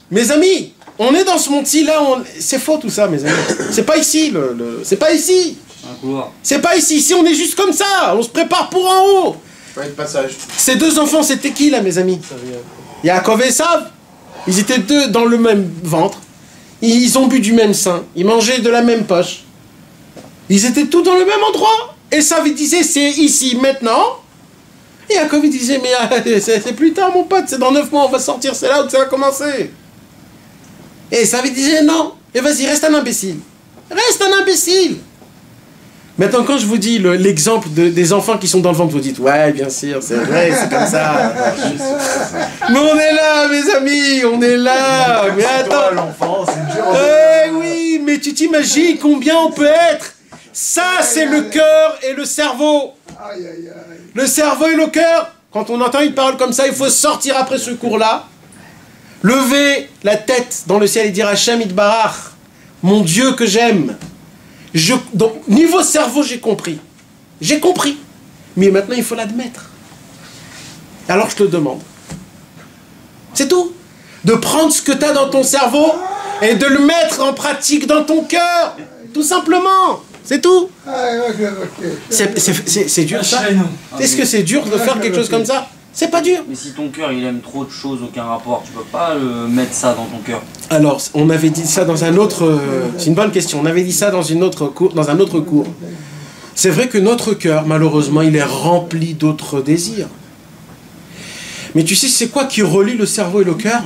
Mes amis, on est dans ce monde-ci là, c'est faux tout ça, mes amis. C'est pas ici, c'est pas ici. C'est pas ici, ici on est juste comme ça, on se prépare pour en haut. Ces deux enfants, c'était qui là, mes amis? Yaakov et Esav. Ils étaient deux dans le même ventre. Ils ont bu du même sein. Ils mangeaient de la même poche. Ils étaient tous dans le même endroit. Esav il disait, c'est ici, maintenant. Et Yaakov il disait, mais c'est plus tard, mon pote, c'est dans 9 mois, on va sortir, c'est là où ça va commencer. Et Esav il disait, non. Et vas-y, reste un imbécile. Reste un imbécile. Maintenant, quand je vous dis l'exemple des enfants qui sont dans le ventre, vous dites, ouais, bien sûr, c'est vrai, c'est comme ça. Mais on est là, mes amis, on est là. Mais attends. L'enfant, c'est dur. Oui, mais tu t'imagines combien on peut être? Ça, c'est le cœur et le cerveau. Le cerveau et le cœur. Quand on entend une parole comme ça, il faut sortir après ce cours-là, lever la tête dans le ciel et dire Hachem Yitbarach, mon Dieu que j'aime. Donc, niveau cerveau, j'ai compris. J'ai compris. Mais maintenant, il faut l'admettre. Alors, je te demande. C'est tout. De prendre ce que tu as dans ton cerveau et de le mettre en pratique dans ton cœur. Tout simplement. C'est tout. C'est dur, ça. Est-ce que c'est dur de faire quelque chose comme ça? C'est pas dur. Mais si ton cœur il aime trop de choses, aucun rapport, tu peux pas mettre ça dans ton cœur. Alors, on avait dit ça dans un autre... c'est une bonne question. On avait dit ça dans un autre cours. C'est vrai que notre cœur, malheureusement, il est rempli d'autres désirs. Mais tu sais, c'est quoi qui relie le cerveau et le cœur?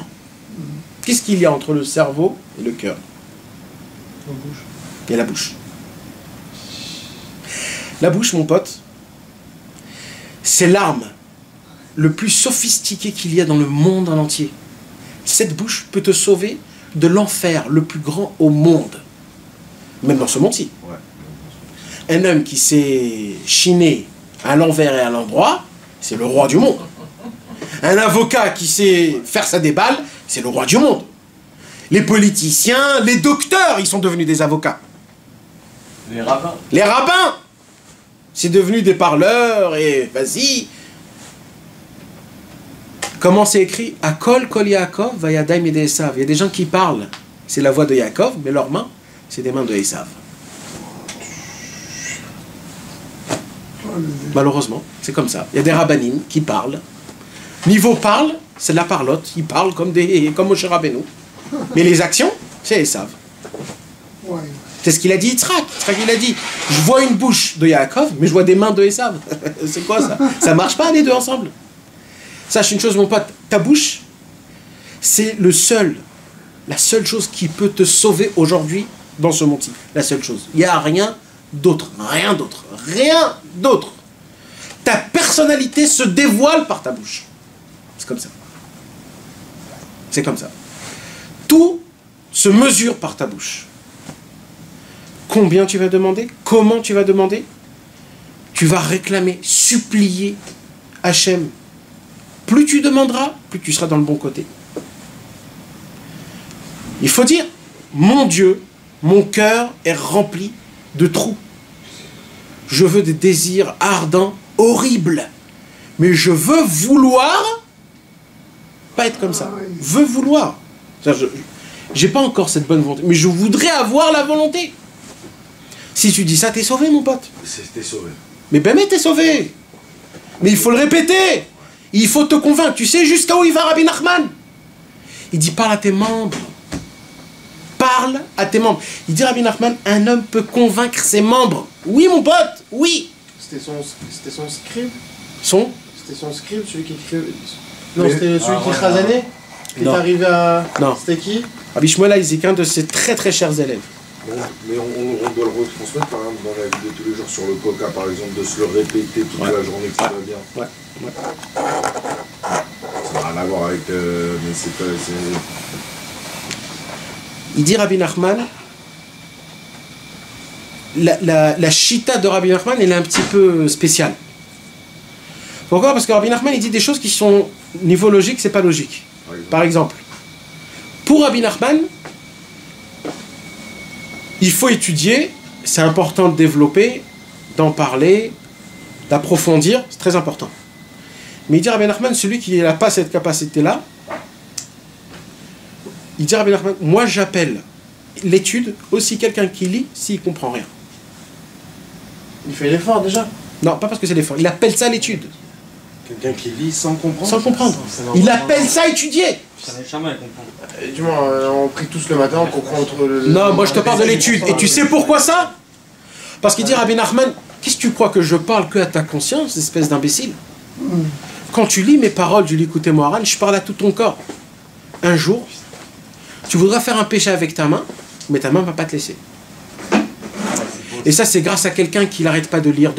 Qu'est-ce qu'il y a entre le cerveau et le cœur? La bouche. Et la bouche. La bouche, mon pote, c'est l'arme le plus sophistiqué qu'il y a dans le monde en entier. Cette bouche peut te sauver de l'enfer le plus grand au monde. Même dans ce monde-ci. Ouais. Un homme qui s'est chiné à l'envers et à l'endroit, c'est le roi du monde. Un avocat qui sait faire sa déballe, c'est le roi du monde. Les politiciens, les docteurs, ils sont devenus des avocats. Les rabbins. Les rabbins, c'est devenu des parleurs et vas-y. Comment c'est écrit? Akol kol Yaakov vayadaim yedei Esav. Il y a des gens qui parlent, c'est la voix de Yaakov, mais leurs mains, c'est des mains de Esav. Malheureusement, c'est comme ça. Il y a des rabbanim qui parlent. Niveau parle, c'est de la parlotte. Ils parlent comme Moshe Rabbeinu. Mais les actions, c'est Esav. C'est ce qu'il a dit Yitzhak. Yitzhak, il a dit, je vois une bouche de Yaakov, mais je vois des mains de Esav. C'est quoi ça? Ça marche pas les deux ensemble. Sache une chose, mon pote, ta bouche, c'est la seule chose qui peut te sauver aujourd'hui dans ce monde-ci. La seule chose. Il n'y a rien d'autre. Rien d'autre. Rien d'autre. Ta personnalité se dévoile par ta bouche. C'est comme ça. C'est comme ça. Tout se mesure par ta bouche. Combien tu vas demander? Comment tu vas demander? Tu vas réclamer, supplier Hachem. Plus tu demanderas, plus tu seras dans le bon côté. Il faut dire, mon Dieu, mon cœur est rempli de trous. Je veux des désirs ardents, horribles. Mais je veux vouloir, pas être comme ça. Veux vouloir. J'ai pas encore cette bonne volonté, mais je voudrais avoir la volonté. Si tu dis ça, t'es sauvé, mon pote. T'es sauvé. Mais ben, t'es sauvé. Mais il faut le répéter. Il faut te convaincre. Tu sais jusqu'à où il va, Rabbi Nachman? Il dit, parle à tes membres. Parle à tes membres. Il dit, Rabbi Nachman, un homme peut convaincre ses membres. Oui, mon pote, oui. C'était son scribe? C'était son scribe, celui qui écrivait... Non, c'était celui qui chazanait? Qui est arrivé à... Non. C'était qui? Rabbi Shmuel Isaac, un de ses très très chers élèves. Mais on doit le retransmettre par exemple dans la vie de tous les jours sur le coca par exemple, de se le répéter toute la journée que ça va bien. Ouais. Ça n'a rien à voir avec... mais c'est pas... Il dit Rabbi Nachman, la chita de Rabbi Nachman, elle est un petit peu spéciale. Pourquoi? Parce que Rabbi Nachman, il dit des choses qui sont niveau logique, c'est pas logique. Par exemple, pour Rabbi Nachman, il faut étudier, c'est important de développer, d'en parler, d'approfondir, c'est très important. Mais il dit Rabbi Nachman, celui qui n'a pas cette capacité-là, il dit Rabbi Nachman, moi j'appelle l'étude aussi quelqu'un qui lit s'il ne comprend rien. Il fait l'effort déjà? Non, pas parce que c'est l'effort, il appelle ça l'étude. Quelqu'un qui lit sans comprendre? Sans comprendre. Il appelle ça étudier. Ça n'est jamais à comprendre. Du moins, on prie tous le matin, on comprend entre le... Non, moi je te parle de l'étude. Et tu sais pourquoi ça? Parce qu'il dit Rabbi Nachman, qu'est-ce que tu crois que je parle que à ta conscience, espèce d'imbécile? Quand tu lis mes paroles du Likutei Moharan, je parle à tout ton corps. Un jour, tu voudras faire un péché avec ta main, mais ta main ne va pas te laisser. Et ça, c'est grâce à quelqu'un qui n'arrête pas de lire.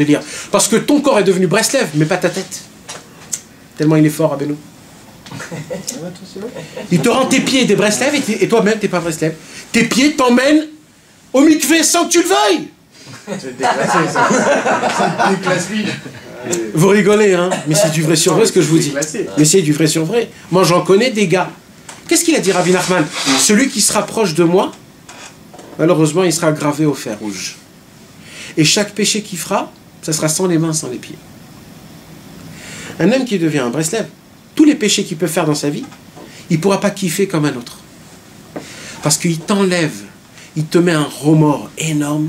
Parce que ton corps est devenu Breslev, mais pas ta tête. Tellement il est fort, Rabbeinu. Il te rend tes pieds des Breslev et toi-même, t'es pas Breslev. Tes pieds t'emmènent au mikvé sans que tu le veuilles. C'est déclassé, ça. C'est déclassé. Vous rigolez, hein? Mais c'est du vrai sur vrai ce que je vous dis. Mais c'est du vrai sur vrai. Moi, j'en connais des gars. Qu'est-ce qu'il a dit, Rabbi Nachman? Celui qui se rapproche de moi, malheureusement, il sera gravé au fer rouge. Et chaque péché qu'il fera, ça sera sans les mains, sans les pieds. Un homme qui devient un Breslev, tous les péchés qu'il peut faire dans sa vie, il ne pourra pas kiffer comme un autre. Parce qu'il t'enlève, il te met un remords énorme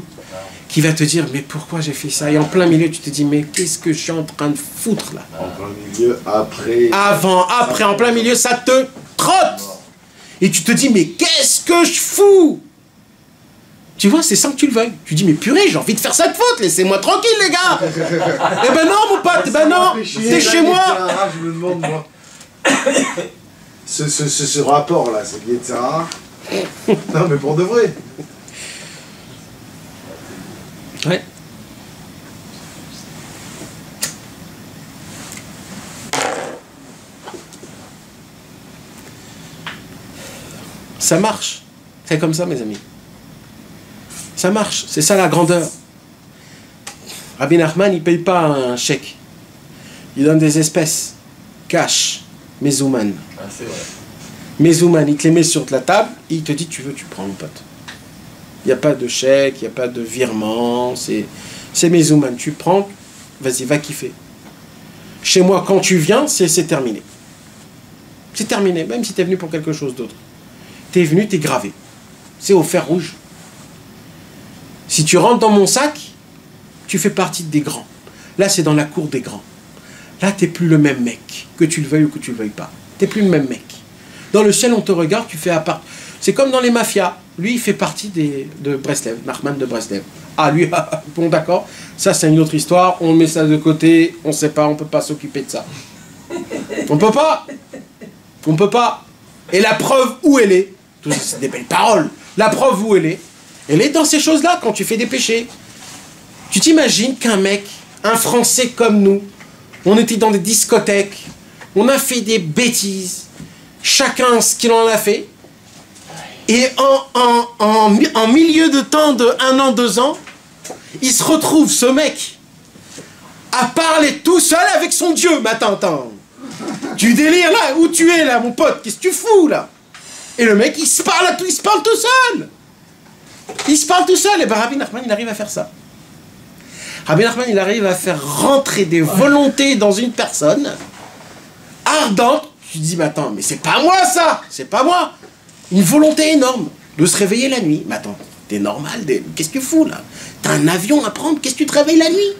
qui va te dire, mais pourquoi j'ai fait ça? Et en plein milieu, tu te dis, mais qu'est-ce que je suis en train de foutre là? En plein milieu, après... Avant, après, en plein milieu, ça te trotte. Et tu te dis, mais qu'est-ce que je fous? Tu vois, c'est sans que tu le veuilles. Tu dis, mais purée, j'ai envie de faire cette faute, laissez-moi tranquille, les gars. Eh ben non, mon pote, eh ben non, t'es chez moi. Je me demande, moi. Ce rapport-là, c'est lié de Sarah. Non, mais pour de vrai. Ouais. Ça marche. C'est comme ça, mes amis. Ça marche. C'est ça la grandeur. Rabbi Nachman, il ne paye pas un chèque. Il donne des espèces. Cash. Mezouman. Ah, c'est vrai. Mezouman, il te les met sur la table, et il te dit, tu veux, tu prends, mon pote. Il n'y a pas de chèque, il n'y a pas de virement, c'est Mezouman. Tu prends, vas-y, va kiffer. Chez moi, quand tu viens, c'est terminé. C'est terminé, même si tu es venu pour quelque chose d'autre. Tu es venu, tu es gravé. C'est au fer rouge. Si tu rentres dans mon sac, tu fais partie des grands. Là, c'est dans la cour des grands. Là, tu n'es plus le même mec, que tu le veuilles ou que tu le veuilles pas. Tu n'es plus le même mec. Dans le ciel, on te regarde, tu fais à part. C'est comme dans les mafias. Lui, il fait partie de Breslev, Nachman de Breslev. Ah, lui, bon, d'accord. Ça, c'est une autre histoire. On met ça de côté. On ne sait pas, on ne peut pas s'occuper de ça. On peut pas. On peut pas. Et la preuve où elle est, c'est des belles paroles. La preuve où elle est dans ces choses-là, quand tu fais des péchés. Tu t'imagines qu'un mec, un Français comme nous, on était dans des discothèques, on a fait des bêtises, chacun ce qu'il en a fait, et en milieu de temps de 1 an, 2 ans, il se retrouve, ce mec, à parler tout seul avec son Dieu. Mais attends, tu délires là, où tu es là, mon pote, qu'est-ce que tu fous là? Et le mec, il se parle tout seul. Il se parle tout seul, et ben Rabbi Nachman, il arrive à faire ça. Rabbi Nachman, il arrive à faire rentrer des volontés dans une personne ardente. Tu te dis, mais attends, mais c'est pas moi ça, c'est pas moi. Une volonté énorme de se réveiller la nuit. Mais attends, t'es normal, qu'est-ce que tu fous là? T'as un avion à prendre, qu'est-ce que tu te réveilles la nuit?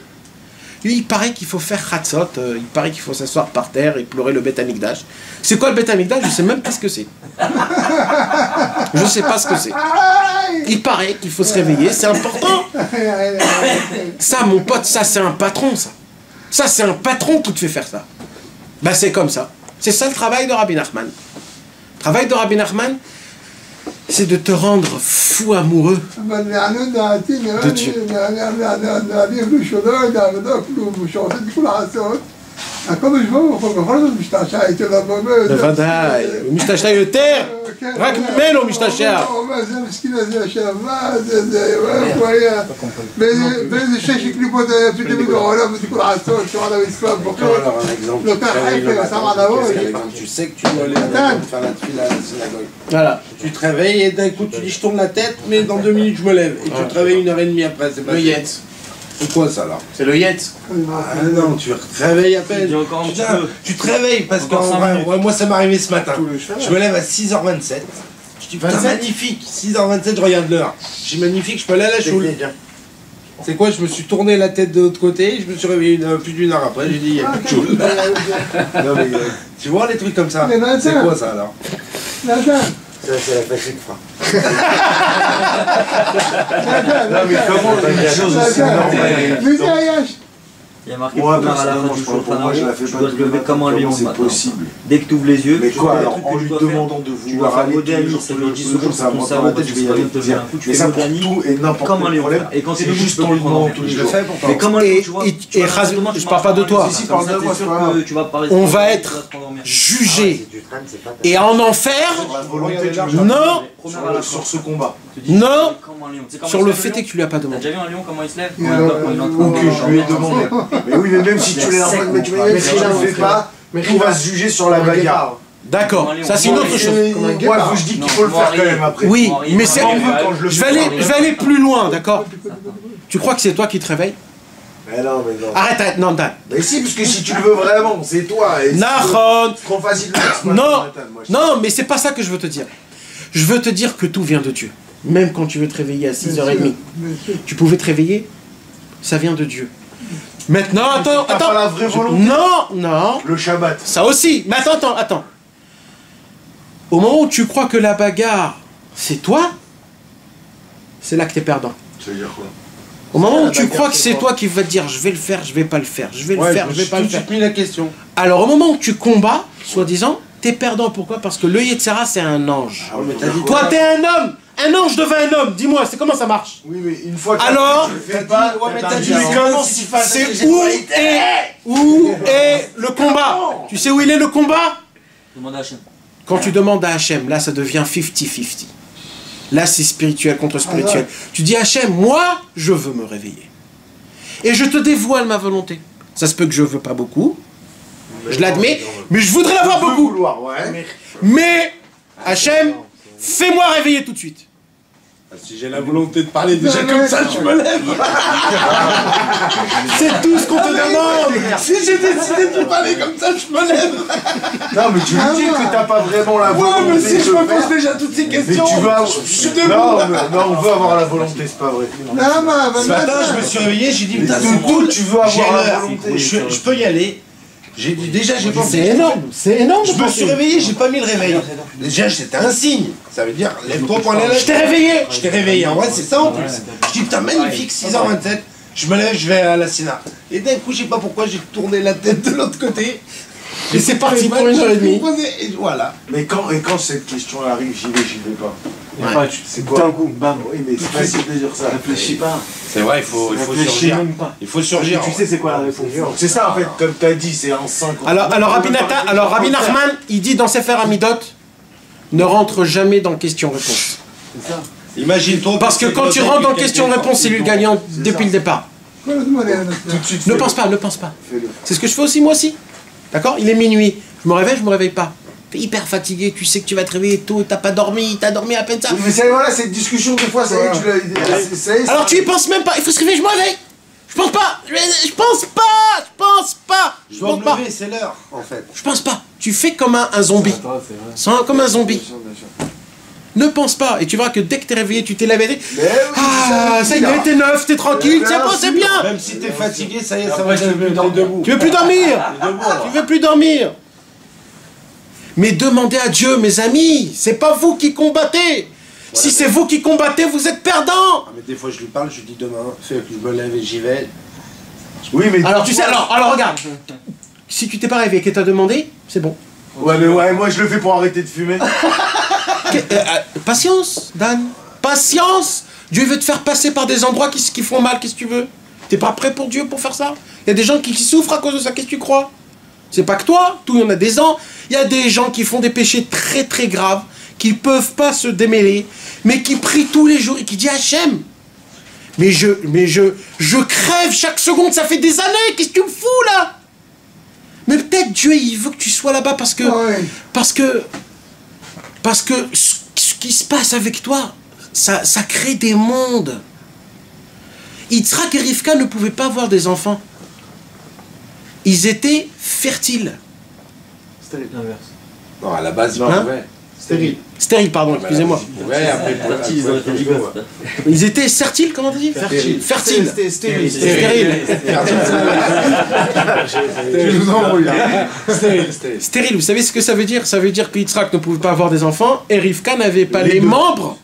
Lui, il paraît qu'il faut faire Chatzot, il paraît qu'il faut s'asseoir par terre et pleurer le Beth Amikdash. C'est quoi le Beth Amikdash? Je sais même pas ce que c'est. Je sais pas ce que c'est. Il paraît qu'il faut se réveiller, c'est important. Ça, mon pote, ça c'est un patron, ça. Ça c'est un patron qui te fait faire ça. Ben c'est comme ça. C'est ça le travail de Rabbi Nachman. Le travail de Rabbi Nachman, c'est de te rendre fou amoureux de Dieu. בוודאי, הוא משתעשע יותר, רק ממנו הוא משתעשע. באיזה 6 קליפות פתאום מתעורר בתיקון עצור, שמעת בצפת בוחר, לוקח חפר, שם עדבות. Tu sais que tu dois aller faire la tuile à la synagogue. Voilà, tu te réveilles et d'un coup tu dis je tourne la tête, mais dans 2 minutes je me lève. Et tu te réveilles 1h30 après, c'est pas le yetz. C'est quoi ça là? C'est le yetz. Ah non, tu te réveilles à peine. Tu te réveilles parce que moi ça m'est arrivé ce matin. Je me lève à 6h27. Je dis putain magnifique, 6h27 je regarde l'heure. Je dis magnifique, je peux aller à la choule. C'est quoi? Je me suis tourné la tête de l'autre côté, je me suis réveillé plus d'1 heure après, j'ai dit il n'y a plus de choule. Non mais tu vois les trucs comme ça? C'est quoi ça alors? Ça, c'est la facile, frère. Non, mais comment une chose aussi normale? Il y a marqué à la fin du jour, tu dois te lever comme un lion c'est possible. Dès que tu ouvres les yeux, mais tu quoi fais alors en lui demandant de vouloir aller tous les jours, ça va monter dans ma tête, je vais y aller. Mais ça pour tout et n'importe quel problème. Et quand c'est juste en lui demandant tous les jours. Mais comme un lion, tu vois. Et je parle pas de toi. On va être jugé et en enfer. Non. Sur ce combat. Non. Sur le fait que tu lui as pas demandé. T'as déjà vu un lion comment il se lève? Ou que je lui ai demandé. Mais oui, mais même si tu l'as même si je ne le fais pas, tout va se juger sur la bagarre. D'accord, ça c'est une autre chose. Moi, je dis qu'il faut le faire quand même après. Oui, mais c'est. Je vais aller plus loin, d'accord? Tu crois que c'est toi qui te réveilles? Mais non, mais non. Arrête, non, Dan. Mais si, parce que si tu le veux vraiment, c'est toi. Nahon. Trop facile de Non, mais c'est pas ça que je veux te dire. Je veux te dire que tout vient de Dieu. Même quand tu veux te réveiller à 6h30. Tu pouvais te réveiller, ça vient de Dieu. Maintenant, attends. Pas la vraie volonté. Non. Le Shabbat. Ça aussi. Mais attends. Au moment où tu crois que la bagarre, c'est toi, c'est là que t'es perdant. Ça veut dire quoi? Au moment où tu crois que c'est toi qui vas te dire je vais le faire, je vais pas le faire, je vais le faire, je vais pas le faire. Mis la question. Alors au moment où tu combats, soi-disant, t'es perdant. Pourquoi? Parce que le Yetzera c'est un ange. Ah, mais toi t'es un homme. Un ange devint un homme. Dis-moi, c'est comment ça marche? Oui, mais une fois que alors, tu le fais pas, c'est où est le combat? Tu sais où il est le combat? Demande à Hachem. Quand tu demandes à Hachem, là ça devient 50-50. Là c'est spirituel contre spirituel. Tu dis Hachem, moi je veux me réveiller. et je te dévoile ma volonté. Ça se peut que je veux pas beaucoup, je l'admets, mais je voudrais l'avoir beaucoup. Mais, Hachem, fais-moi réveiller tout de suite. Si j'ai la volonté de parler déjà comme ça, je me lève. C'est tout ce qu'on te demande. Si j'ai décidé de parler comme ça, je me lève. Non, mais tu me dis que t'as pas vraiment la volonté. Ouais, mais si je me pose déjà toutes ces questions, mais tu veux je suis debout. Non, on veut avoir la volonté, c'est pas vrai. Ce matin, je me suis réveillé, j'ai dit, putain, c'est cool, tu veux avoir la volonté. Je peux y aller. J'ai dit, déjà, j'ai pensé. C'est énorme, c'est énorme. Je me suis réveillé, j'ai pas mis le réveil. Déjà, c'était un signe. Ça veut dire, lève-toi pour aller à la. Je t'ai réveillé. Je t'ai réveillé. En vrai, c'est ça en plus. Je dis, putain, magnifique, 6h27. Je me lève, je vais à la Sénat. Et d'un coup, je sais pas pourquoi, j'ai tourné la tête de l'autre côté. Et c'est parti pour une heure et demie. Et voilà. Mais quand cette question arrive, j'y vais pas. Ouais. C'est quoi? D'un coup, bam. Oui, mais c'est facile de dire ça. Réfléchis pas. C'est vrai, il faut surgir. Il faut surgir. Tu sais c'est quoi la réponse. C'est ça en fait, comme t'as dit, c'est en 5 ans. Alors Rabbi Nachman, il dit dans Sefer Amidot, ne rentre jamais dans question-réponse. C'est ça. Imagine-toi. Parce que quand tu rentres dans question-réponse, c'est lui le gagnant depuis le départ. Ne pense pas, ne pense pas. C'est ce que je fais aussi moi aussi. D'accord? Il est minuit. Je me réveille pas. T'es hyper fatigué, tu sais que tu vas te réveiller tôt, t'as dormi à peine ça. Mais ça, voilà, cette discussion, des fois, ça y est, tu l'as. Alors tu y penses même pas, il faut se réveiller, je me réveille. Je pense pas. Je dois me lever, c'est l'heure, en fait. Je pense pas. Tu fais comme un zombie. Comme un zombie. Ne pense pas. Et tu verras que dès que t'es réveillé, tu t'es lavé. Ah, ça y est, t'es neuf, t'es tranquille, c'est bon, c'est bien. Même si t'es fatigué, ça y est, ça va être debout. Tu veux plus dormir. Tu veux plus dormir. Mais demandez à Dieu, mes amis. C'est pas vous qui combattez. Si c'est vous qui combattez, vous êtes perdants. Mais des fois, je lui parle, je lui dis demain, fais que je me lève et j'y vais. Oui, mais. Alors, tu sais, alors regarde. Si tu t'es pas réveillé et que t'as demandé, c'est bon. Ouais, mais ouais, moi je le fais pour arrêter de fumer. Patience, Dan. Patience. Dieu veut te faire passer par des endroits qui font mal, qu'est-ce que tu veux? T'es pas prêt pour Dieu pour faire ça? Il y a des gens qui souffrent à cause de ça, qu'est-ce que tu crois? C'est pas que toi, il y en a des ans. Il y a des gens qui font des péchés très très graves, qui peuvent pas se démêler, mais qui prient tous les jours et qui disent Hachem. Mais je crève chaque seconde, ça fait des années, qu'est-ce que tu me fous là? Mais peut-être Dieu il veut que tu sois là-bas parce que ce qui se passe avec toi, ça crée des mondes. Yitzhak et Rivka ne pouvaient pas avoir des enfants. Ils étaient fertiles. C'était l'inverse. Non, à la base, ils pouvaient. Stérile. Stérile, pardon, excusez-moi. Ouais, après, pour Ils étaient fertiles, comment on dit? Fertiles. Fertiles. Stérile. Je vous embrouille. Stérile, vous savez ce que ça veut dire? Ça veut dire que Yitzhak ne pouvait pas avoir des enfants et Rivka n'avait pas les membres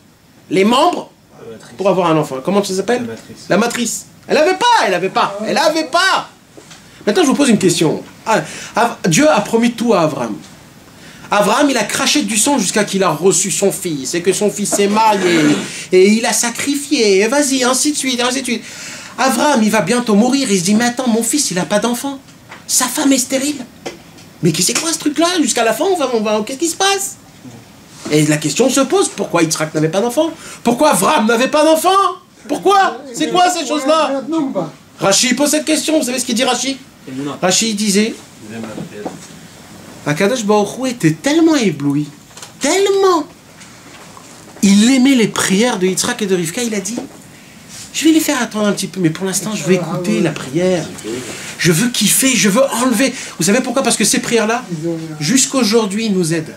pour avoir un enfant. Comment ça s'appelle? La matrice. Elle avait pas. Maintenant, je vous pose une question. Dieu a promis tout à Abraham. Abraham, il a craché du sang jusqu'à qu'il a reçu son fils, et que son fils s'est marié, et il a sacrifié, et vas-y, ainsi de suite, ainsi de suite. Abraham, il va bientôt mourir, il se dit, mais attends, mon fils, il n'a pas d'enfant. Sa femme est stérile. Mais c'est quoi ce truc-là? Jusqu'à la fin, qu'est-ce qui se passe? Et la question se pose, pourquoi Yitzhak n'avait pas d'enfant? Pourquoi Abraham n'avait pas d'enfant? Pourquoi? C'est quoi ces choses-là? Rashi pose cette question, vous savez ce qu'il dit Rashi? Rashi disait, Akadosh Baruch Hu était tellement ébloui, tellement, il aimait les prières de Yitzhak et de Rivka, il a dit, je vais les faire attendre un petit peu, mais pour l'instant je veux écouter la prière, je veux kiffer, je veux enlever. Vous savez pourquoi? Parce que ces prières-là, jusqu'aujourd'hui, nous aident.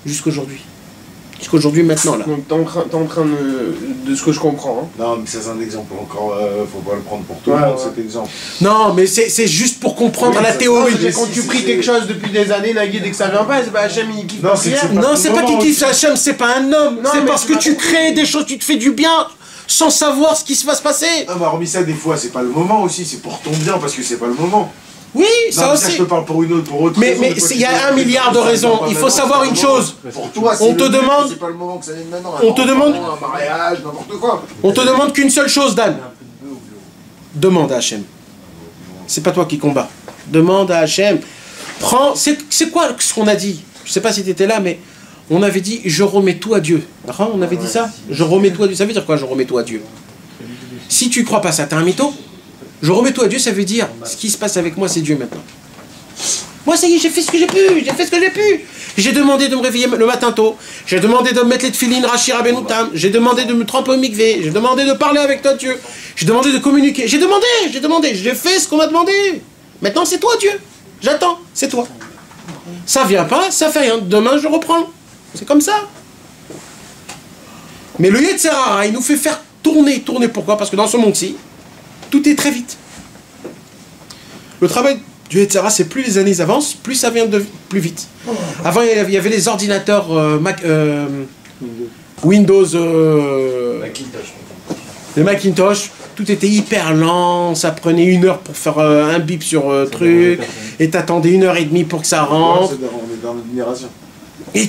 Jusqu'aujourd'hui, maintenant, là. Donc t'es en train de ce que je comprends. Hein. Non, mais ça c'est un exemple encore, faut pas le prendre pour tout le monde, cet exemple. Non, mais c'est juste pour comprendre la théorie. Quand tu pries quelque chose depuis des années, Nagui, dès que ça vient pas, c'est pas Hachem, il kiffe la prière. Non, c'est pas qu'il kiffe Hachem, c'est pas un homme. C'est parce que tu crées des choses, tu te fais du bien sans savoir ce qui va se passer. Ah, bah, hormis ça, des fois, c'est pas le moment aussi, c'est pour ton bien parce que c'est pas le moment. Oui, ça aussi. Je te parle pour une autre, pour autre raison. Mais il y a 1 milliard de raisons. Il faut savoir une chose. Pour toi, on te demande. C'est pas le moment que ça vienne maintenant. On te demande. Un mariage, n'importe quoi. On te demande qu'une seule chose, Dan. Demande à Hachem. C'est pas toi qui combats. Demande à Hachem. Prends. C'est quoi ce qu'on a dit? Je sais pas si tu étais là, mais on avait dit je remets tout à Dieu. On avait dit ça. Je remets tout à Dieu. Ça veut dire quoi? Je remets tout à Dieu. Si tu crois pas ça, t'es un mytho. Je remets tout à Dieu, ça veut dire, ce qui se passe avec moi, c'est Dieu maintenant. Moi, ça y est, j'ai fait ce que j'ai pu, J'ai demandé de me réveiller le matin tôt, j'ai demandé de me mettre les tefilines, Rashi Rabbeinu Tam, j'ai demandé de me tremper au mikvé, j'ai demandé de parler avec toi, Dieu, j'ai demandé de communiquer, j'ai fait ce qu'on m'a demandé. Maintenant, c'est toi, Dieu. J'attends, c'est toi. Ça vient pas, ça fait rien. Demain, je reprends. C'est comme ça. Mais le Yetzer Hara, il nous fait faire tourner. Pourquoi? Parce que dans ce monde-ci, tout est très vite. Le travail du Yetzer Hara, c'est plus les années avancent, plus ça vient de plus vite. Avant, il y avait les ordinateurs Windows, les Macintosh. Tout était hyper lent, ça prenait 1 heure pour faire un bip sur truc, et t'attendais 1h30 pour que ça rentre. Et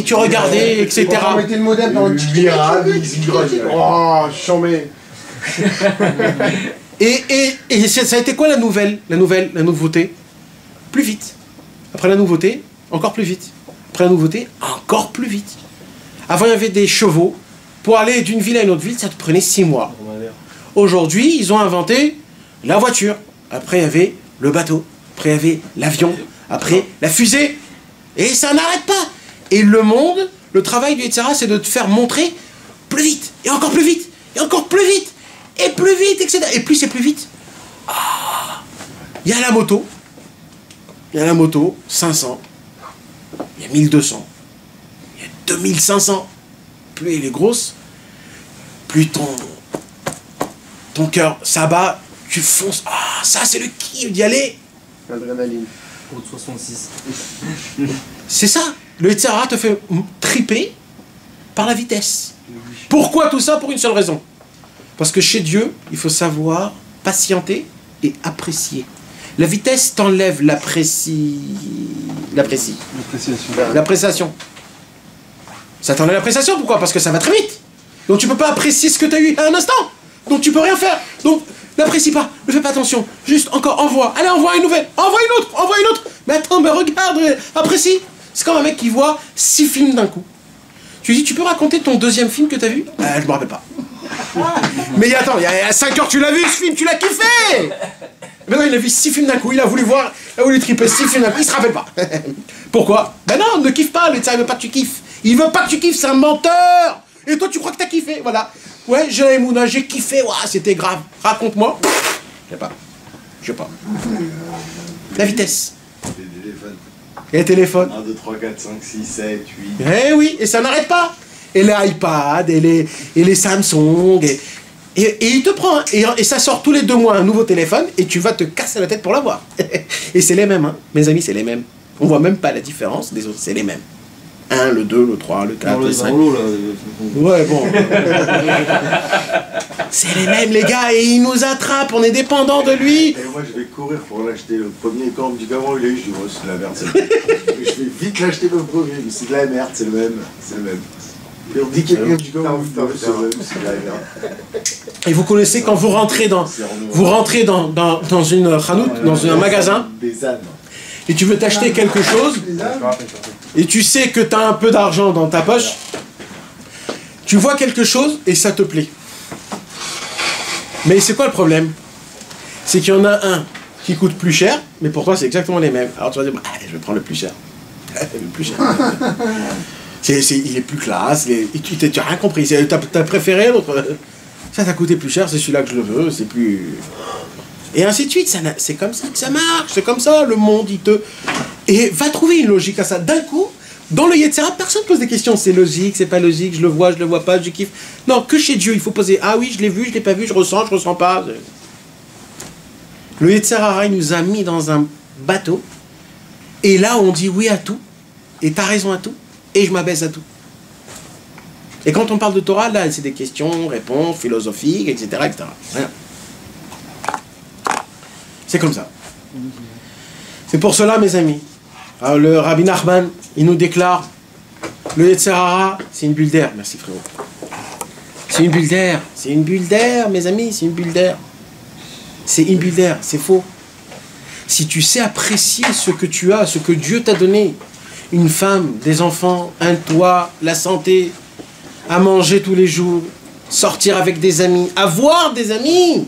tu regardais, etc. On mettait le modem dans le oh, chambé. Et ça a été quoi la nouveauté? Plus vite. Après la nouveauté, encore plus vite. Après la nouveauté, encore plus vite. Avant, il y avait des chevaux. Pour aller d'une ville à une autre ville, ça te prenait 6 mois. Aujourd'hui, ils ont inventé la voiture. Après, il y avait le bateau. Après, il y avait l'avion. Après, la fusée. Et ça n'arrête pas. Et le monde, le travail du Yetzer Hara, c'est de te faire montrer plus vite. Et encore plus vite. Et encore plus vite. Et plus vite, etc. Et plus c'est plus vite. Il y a la moto. 500. Il y a 1200. Il y a 2500. Plus elle est grosse, plus ton cœur s'abat, tu fonces. Ah, ça c'est le kiff d'y aller. L'adrénaline. Au 66. C'est ça. Le Yetzer Hara te fait triper par la vitesse. Pourquoi tout ça? Pour une seule raison. Parce que chez Dieu, il faut savoir patienter et apprécier. La vitesse t'enlève l'appréciation. Ça t'enlève l'appréciation, pourquoi? Parce que ça va très vite. Donc tu peux pas apprécier ce que tu as eu à un instant. Donc tu peux rien faire. Donc n'apprécie pas, ne fais pas attention. Juste encore envoie. Allez, envoie une nouvelle. Envoie une autre. Mais attends, mais regarde, apprécie. C'est comme un mec qui voit 6 films d'un coup. Tu lui dis, tu peux raconter ton 2e film que tu as vu? Je me rappelle pas. Mais attends, il y a 5 heures tu l'as vu ce film, tu l'as kiffé. Mais non, il a vu 6 films d'un coup, il a voulu voir, il a voulu triper 6 films d'un coup, il se rappelle pas. Pourquoi? Ben non, ne kiffe pas, le Yetzer Hara veut pas que tu kiffes. Il veut pas que tu kiffes, c'est un menteur. Et toi tu crois que t'as kiffé, voilà. Ouais, j'ai la Emouna, j'ai kiffé, ouah, c'était grave. Raconte-moi. Je sais pas. La vitesse. Et les téléphones. 1, 2, 3, 4, 5, 6, 7, 8. Eh oui, et ça n'arrête pas. Et les iPad, et les Samsung, et il te prend, hein. Et ça sort tous les 2 mois un nouveau téléphone, et tu vas te casser la tête pour l'avoir. Et c'est les mêmes, hein. Mes amis, c'est les mêmes. On voit même pas la différence des autres, c'est les mêmes. 1, le 2, le 3, le 4, le 5. Ouais, bon. C'est les mêmes, les gars, et il nous attrape, on est dépendant de lui. Et moi, je vais courir pour l'acheter. Le premier camp du gamin, il a eu, je dis, oh, c'est de la merde, c'est le même. Je vais vite l'acheter le premier, mais c'est de la merde, c'est le même. Et on dit quelqu'un du gamin, c'est de la merde. Et vous connaissez quand vous rentrez dans une chanoute, dans un magasin, Des ânes. et tu veux t'acheter quelque chose, et tu sais que tu as un peu d'argent dans ta poche, tu vois quelque chose et ça te plaît. Mais c'est quoi le problème? C'est qu'il y en a un qui coûte plus cher, mais pour toi c'est exactement les mêmes. Alors tu vas dire, bah, je vais prendre le plus cher. Le plus cher. Il est plus classe, tu n'as rien compris, tu as préféré l'autre. Ça t'a coûté plus cher, c'est celui-là que je le veux, c'est plus... Et ainsi de suite, c'est comme ça que ça marche, c'est comme ça, le monde, il te... Et va trouver une logique à ça. D'un coup, dans le Yetzer Hara, personne ne pose des questions, c'est logique, c'est pas logique, je le vois pas, je kiffe. Non, que chez Dieu, il faut poser, ah oui, je l'ai vu, je l'ai pas vu, je ressens pas. Le Yetzer Hara, il nous a mis dans un bateau, et là, on dit oui à tout, et t'as raison à tout, et je m'abaisse à tout. Et quand on parle de Torah, là, c'est des questions, réponses, philosophiques, etc. Rien. C'est comme ça. C'est pour cela, mes amis. Alors, le Rabbi Nachman, il nous déclare, le Yetzer Hara, c'est une bulle d'air. Merci, frérot. C'est une bulle d'air. C'est une bulle d'air, mes amis, c'est une bulle d'air. C'est une bulle d'air, c'est faux. Si tu sais apprécier ce que tu as, ce que Dieu t'a donné, une femme, des enfants, un toit, la santé, à manger tous les jours, sortir avec des amis, avoir des amis.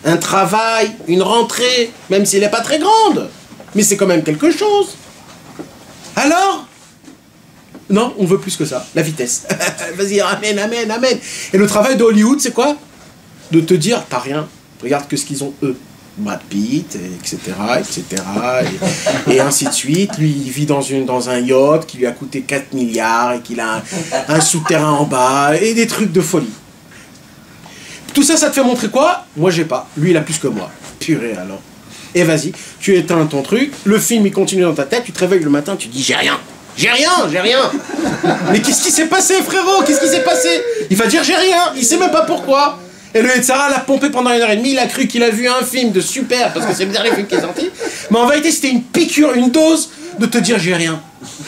un travail, une rentrée, même s'il n'est pas très grande. Mais c'est quand même quelque chose. Alors? Non, on veut plus que ça. La vitesse. Vas-y, amen, amen, amen. Et le travail de Hollywood, c'est quoi? De te dire, t'as rien. Regarde que ce qu'ils ont, eux. Brad Pitt, etc., etc., et ainsi de suite. Lui, il vit dans un yacht qui lui a coûté 4 milliards et qu'il a un souterrain en bas et des trucs de folie. Tout ça, ça te fait montrer quoi? Moi, j'ai pas. Lui, il a plus que moi. Purée, alors. Et vas-y, tu éteins ton truc, le film, il continue dans ta tête, tu te réveilles le matin, tu dis, j'ai rien. J'ai rien, j'ai rien. Mais qu'est-ce qui s'est passé, frérot? Qu'est-ce qui s'est passé? Il va dire, j'ai rien. Il sait même pas pourquoi. Et le Yetzirah l'a pompé pendant 1h30, il a cru qu'il a vu un film de super, parce que c'est le dernier film qui est sorti. Mais en vérité, c'était une piqûre, une dose de te dire, j'ai rien.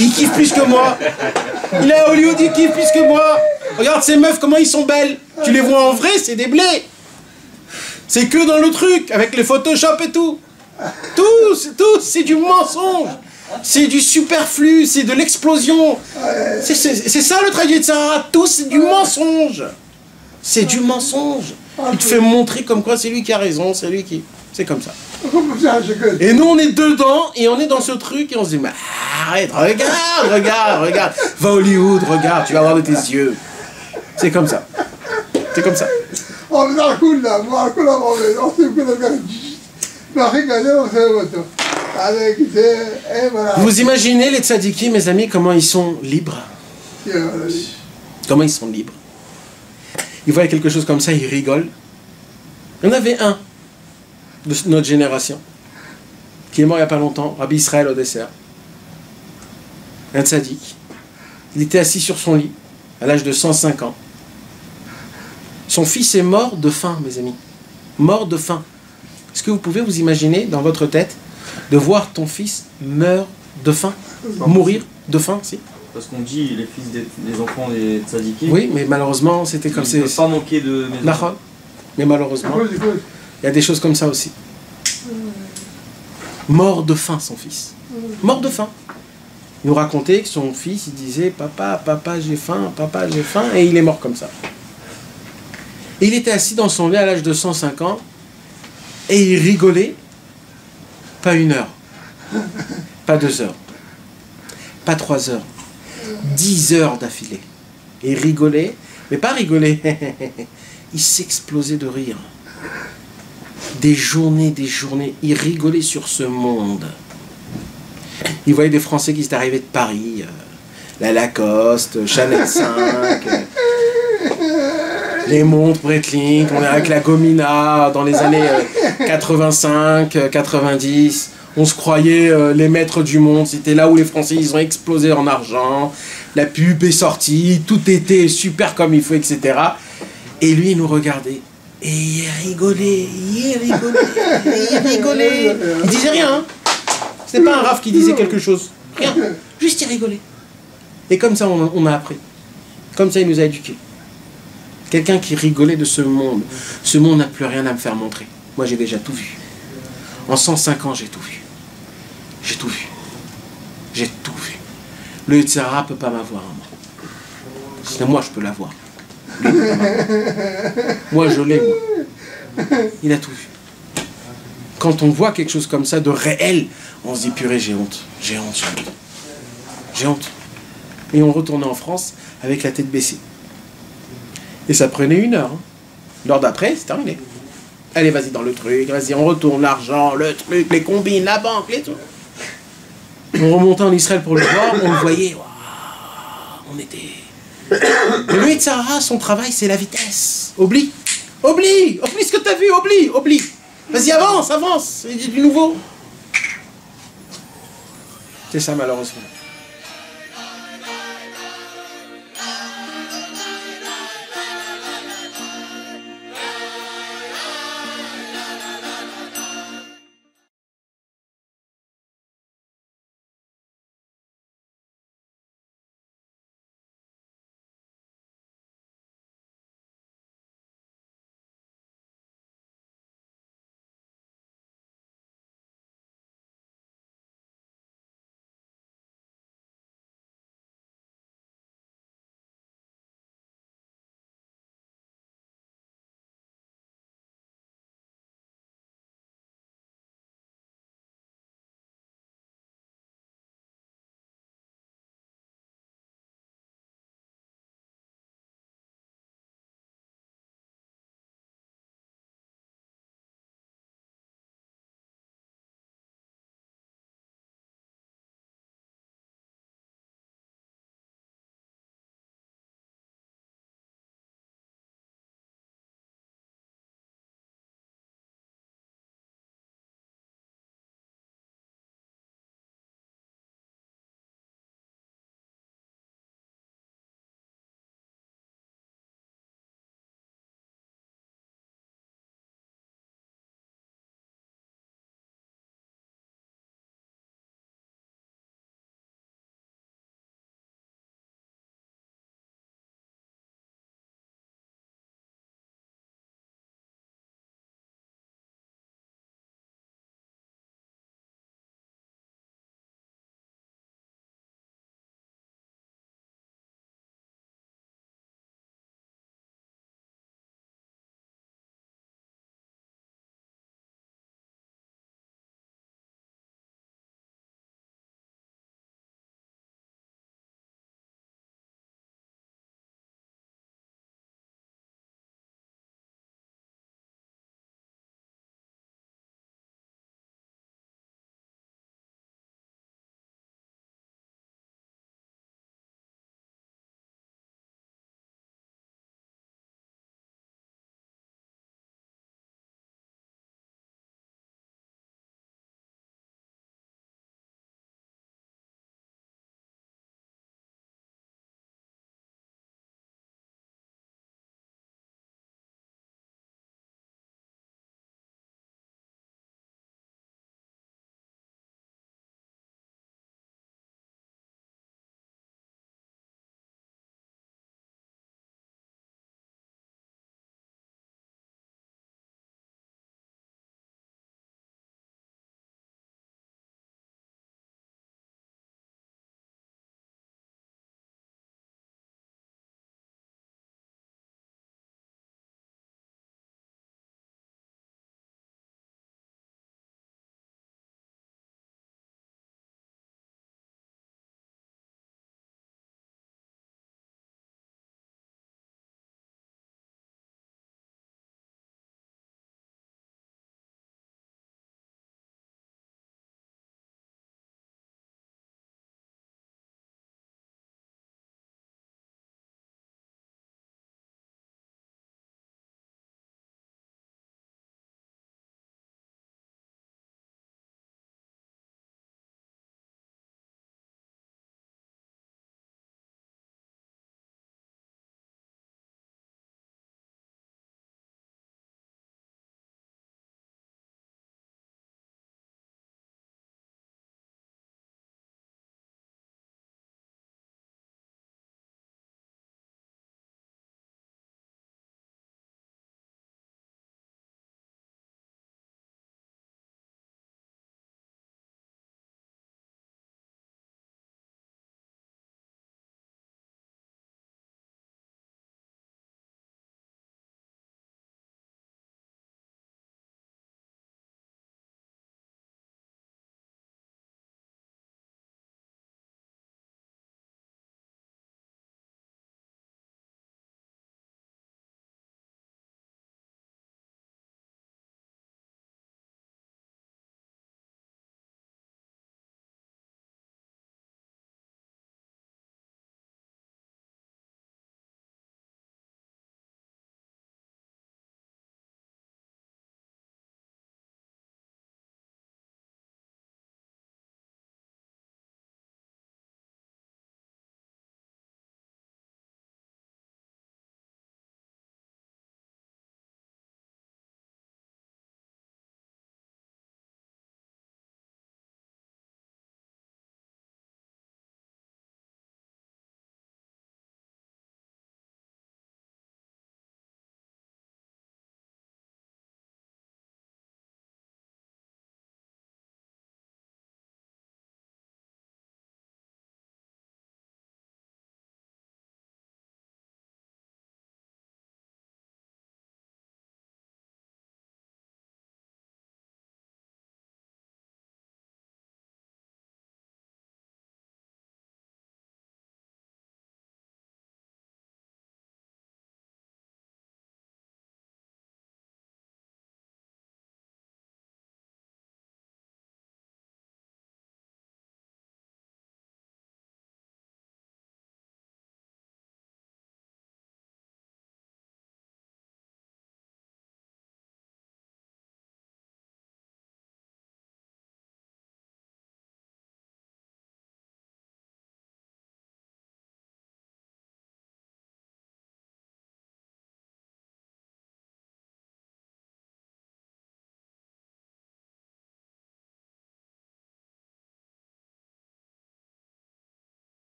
Il kiffe plus que moi. Il est à Hollywood, il kiffe plus que moi. Regarde ces meufs, comment ils sont belles. Tu les vois en vrai, c'est des blés. C'est que dans le truc, avec les Photoshop et tout. Tout, c'est du mensonge. C'est du superflu, c'est de l'explosion. C'est ça le travail du Yetzirah. Tout, c'est du mensonge. C'est du mensonge. Il te fait montrer comme quoi c'est lui qui a raison, c'est lui qui... C'est comme ça. Et nous, on est dedans, et on est dans ce truc, et on se dit, mais arrête, regarde. Va à Hollywood, regarde, tu vas voir de tes yeux. C'est comme ça. C'est comme ça. Vous imaginez les tzadikim, mes amis, comment ils sont libres? Comment ils sont libres? Ils voient quelque chose comme ça, ils rigolent. Il y en avait un de notre génération qui est mort il n'y a pas longtemps, Rabbi Israël Odesser. Un tzaddik. Il était assis sur son lit à l'âge de 105 ans. Son fils est mort de faim, mes amis. Mort de faim. Est-ce que vous pouvez vous imaginer dans votre tête de voir ton fils meurt de faim? Mourir de faim, si? Parce qu'on dit les fils des enfants des tzadikim. Oui, mais malheureusement, c'était comme c'est. Il ne peut pas manquer de maison. Mais malheureusement, il y a des choses comme ça aussi. Mort de faim, son fils. Mort de faim. Il nous racontait que son fils, il disait, papa, j'ai faim, et il est mort comme ça. Et il était assis dans son lit à l'âge de 105 ans, et il rigolait, pas 1 heure, pas 2 heures, pas 3 heures, 10 heures d'affilée. Et il rigolait, mais pas rigoler, il s'explosait de rire. Des journées, il rigolait sur ce monde. Il voyait des Français qui étaient arrivés de Paris, la Lacoste, Chanel 5, les montres Breitling, on est avec la Gomina dans les années 85, 90. On se croyait les maîtres du monde, c'était là où les Français ils ont explosé en argent, la pub est sortie, tout était super comme il faut, etc. Et lui il nous regardait, et il rigolait. Il disait rien, hein. C'était pas un Rav qui disait quelque chose, rien, juste il rigolait. Et comme ça on a appris, comme ça il nous a éduqués. Quelqu'un qui rigolait de ce monde n'a plus rien à me faire montrer. Moi j'ai déjà tout vu. En 105 ans j'ai tout vu. J'ai tout vu. J'ai tout vu. Le Yetzirah ne peut pas m'avoir, moi. Sinon, moi, je peux l'avoir. Moi, je l'ai, moi. Il a tout vu. Quand on voit quelque chose comme ça, de réel, on se dit, purée, j'ai honte. J'ai honte. Et on retournait en France avec la tête baissée. Et ça prenait 1 heure. Hein. L'heure d'après, c'est terminé. Allez, vas-y dans le truc, vas-y, on retourne l'argent, le truc, les combines, la banque, les tout. On remontait en Israël pour le voir, on le voyait, waouh, on était... Et le Yetzirah, son travail, c'est la vitesse. Oublie ce que t'as vu, oublie. Vas-y, avance, c'est du nouveau. C'est ça, malheureusement.